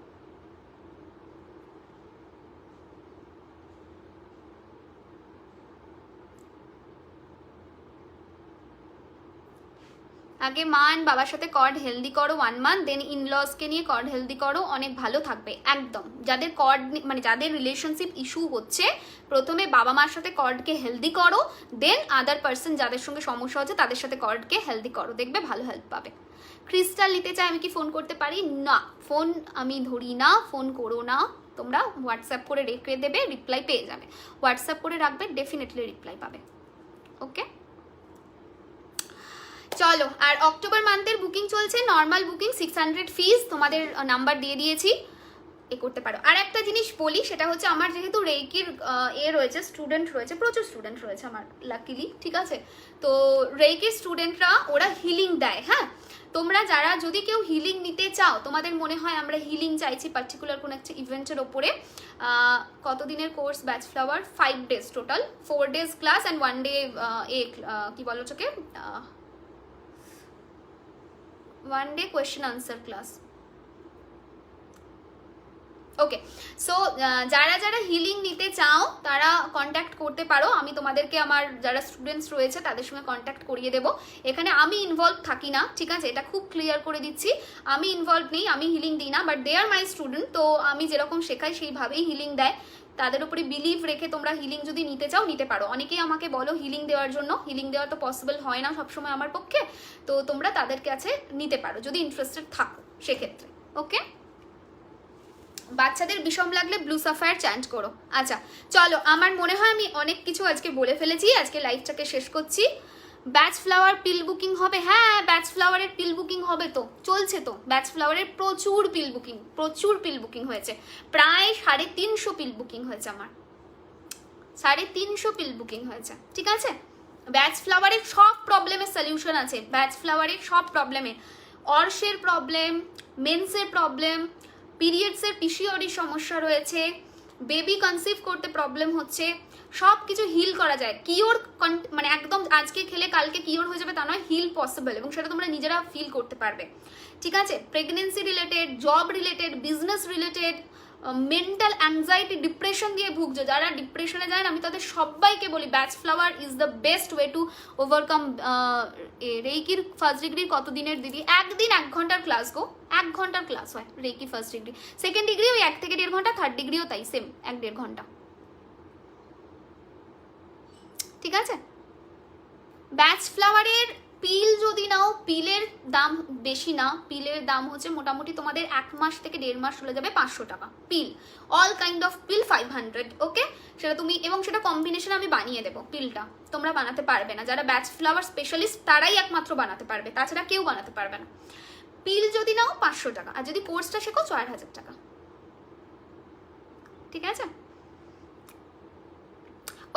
আগে মা অ্যান্ড বাবার সাথে কর্ড হেলদি করো 1 মান্থ, দেন ইনলসকে নিয়ে কর্ড হেলদি করো, অনেক ভালো থাকবে একদম। যাদের কর্ড মানে যাদের রিলেশনশিপ ইস্যু হচ্ছে, প্রথমে বাবা মার সাথে কর্ডকে হেলদি করো, দেন আদার পার্সন যাদের সঙ্গে সমস্যা হচ্ছে তাদের সাথে কর্ডকে হেলদি করো, দেখবে ভালো হেল্প পাবে। ক্রিস্টাল নিতে চাই, আমি কি ফোন করতে পারি? না, ফোন আমি ধরি না, ফোন করো না, তোমরা হোয়াটসঅ্যাপ করে রেখে দেবে, রিপ্লাই পেয়ে যাবে, হোয়াটসঅ্যাপ করে রাখবে, ডেফিনেটলি রিপ্লাই পাবে, ওকে? চলো, আর অক্টোবর মান্থের বুকিং চলছে, নর্মাল বুকিং 600 ফিজ, তোমাদের নাম্বার দিয়ে দিয়েছি, এ করতে পারো। আর একটা জিনিস বলি, সেটা হচ্ছে আমার যেহেতু রেইকির রয়েছে, স্টুডেন্ট রয়েছে, প্রচুর স্টুডেন্ট রয়েছে আমার লাকিলি, ঠিক আছে? তো রেইকির স্টুডেন্টরা ওরা হিলিং দেয়, হ্যাঁ? তোমরা যারা যদি কেউ হিলিং নিতে চাও, তোমাদের মনে হয় আমরা হিলিং চাইছি পার্টিকুলার কোনো একটা ইভেন্টের ওপরে, কতদিনের course Bach flower? 5 days total, 4 days class and 1 day কি বলো চোখে, 1 day question answer class, ওকে? সো যারা যারা হিলিং নিতে চাও তারা কন্ট্যাক্ট করতে পারো, আমি তোমাদেরকে আমার যারা স্টুডেন্টস রয়েছে তাদের সঙ্গে কন্ট্যাক্ট করিয়ে দেবো। এখানে আমি ইনভলভ থাকি না, ঠিক আছে? এটা খুব ক্লিয়ার করে দিচ্ছি, আমি ইনভলভ নেই, আমি হিলিং দিই না, but they R my student, তো আমি যেরকম শেখাই সেইভাবেই হিলিং দেয়, তাদের উপরে বিলিভ রেখে তোমরা হিলিং যদি নিতে চাও নিতে পারো। অনেকেই আমাকে বলো হিলিং দেওয়ার জন্য, হিলিং দেওয়া তো পসিবল হয় না সবসময় আমার পক্ষে, তো তোমরা তাদের কাছে নিতে পারো যদি ইন্টারেস্টেড থাকো সেক্ষেত্রে, ওকে? বাচ্চাদের বিষম লাগলে ব্লু সাফায়ার চ্যান্ট করো। আচ্ছা চলো, আমার মনে হয় আমি অনেক কিছু আজকে বলে ফেলেছি, আজকে লাইভটাকে শেষ করছি। ব্যাচ ফ্লাওয়ার পিল বুকিং হবে, হ্যাঁ ব্যাচ ফ্লাওয়ারের পিল বুকিং হবে, তো চলছে তো ব্যাচ ফ্লাওয়ারের প্রচুর পিল বুকিং হয়েছে, প্রায় 350 পিল বুকিং হয়েছে আমার, 350 পিল বুকিং হয়েছে, ঠিক আছে? ব্যাচ ফ্লাওয়ারের সব প্রবলেমের সলিউশন আছে, ব্যাচ ফ্লাওয়ারের সব প্রবলেমের, অর্শের প্রবলেম, মেন্সের প্রবলেম, পিরিয়ডসের পিসিওডির সমস্যা রয়েছে, বেবি কনসিভ করতে প্রবলেম হচ্ছে, সব কিছু হিল করা যায়, কিওর মানে একদম আজকে খেলে কালকে কিওর হয়ে যাবে তা নয়, হিল পসিবল, এবং সেটা তোমরা নিজেরা ফিল করতে পারবে, ঠিক আছে? Pregnancy related, job related, business related, mental anxiety, depression দিয়ে ভুগছো, যারা ডিপ্রেশনে যায় না, আমি তাদের সবাইকে বলি Bach flower is the best way to overcome. রেইকির ফার্স্ট ডিগ্রির কত দিনের দিদি? একদিন 1 ঘন্টার ক্লাস গো, 1 ঘন্টার ক্লাস হয় reiki first degree, second degree ওই 1 থেকে 1.5 ঘন্টা, থার্ড ডিগ্রিও তাই সেম 1-1.5 ঘন্টা, ঠিক আছে? ব্যাচ ফ্লাওয়ারের পিল যদি নাও, পিলের দাম বেশি না, পিলের দাম হচ্ছে মোটামুটি তোমাদের 1 মাস থেকে 1.5 মাস চলে যাবে 500 টাকা পিল, অল কাইন্ড অফ পিল 500, ওকে? সেটা তুমি, এবং সেটা কম্বিনেশন আমি বানিয়ে দেবো, পিলটা তোমরা বানাতে পারবে না, যারা ব্যাচ ফ্লাওয়ার স্পেশালিস্ট তারাই একমাত্র বানাতে পারবে, তাছাড়া কেউ বানাতে পারবে না। পিল যদি নাও 500 টাকা, আর যদি কোর্সটা শেখো 4000 টাকা, ঠিক আছে?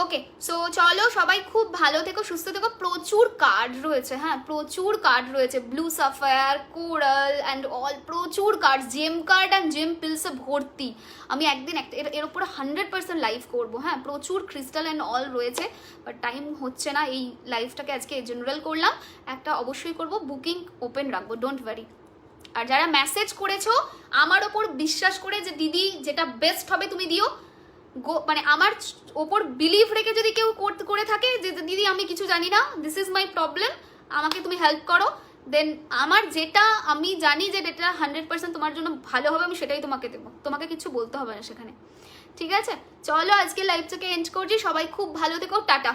ওকে, সো চলো সবাই খুব ভালো থেকো, সুস্থ থেকো, প্রচুর কার্ড রয়েছে, হ্যাঁ প্রচুর কার্ড রয়েছে, blue Sapphire, coral and all, প্রচুর কার্ড, জেম কার্ড অ্যান্ড জেম পিলসে ভর্তি, আমি একদিন একটা এর উপরে 100% লাইভ করবো, হ্যাঁ প্রচুর ক্রিস্টাল অ্যান্ড অল রয়েছে, বাট টাইম হচ্ছে না, এই লাইভটাকে আজকে জেনারেল করলাম, একটা অবশ্যই করবো, বুকিং ওপেন রাখবো, ডোন্ট ওয়ারি, আর যারা মেসেজ করেছো আমার ওপর বিশ্বাস করে যে দিদি যেটা বেস্ট হবে তুমি দিও, মানে আমার ওপর বিলিভ রেখে যদি কেউ করে থাকে যে দিদি আমি কিছু জানি না, দিস ইজ মাই প্রবলেম, আমাকে তুমি হেল্প করো, দেন আমার যেটা আমি জানি যে এটা 100% তোমার জন্য ভালো হবে আমি সেটাই তোমাকে দেবো, তোমাকে কিছু বলতে হবে না সেখানে। ঠিক আছে, চলো আজকে লাইভটাকে এন্ড করছি, সবাই খুব ভালো থেকো, টাটা।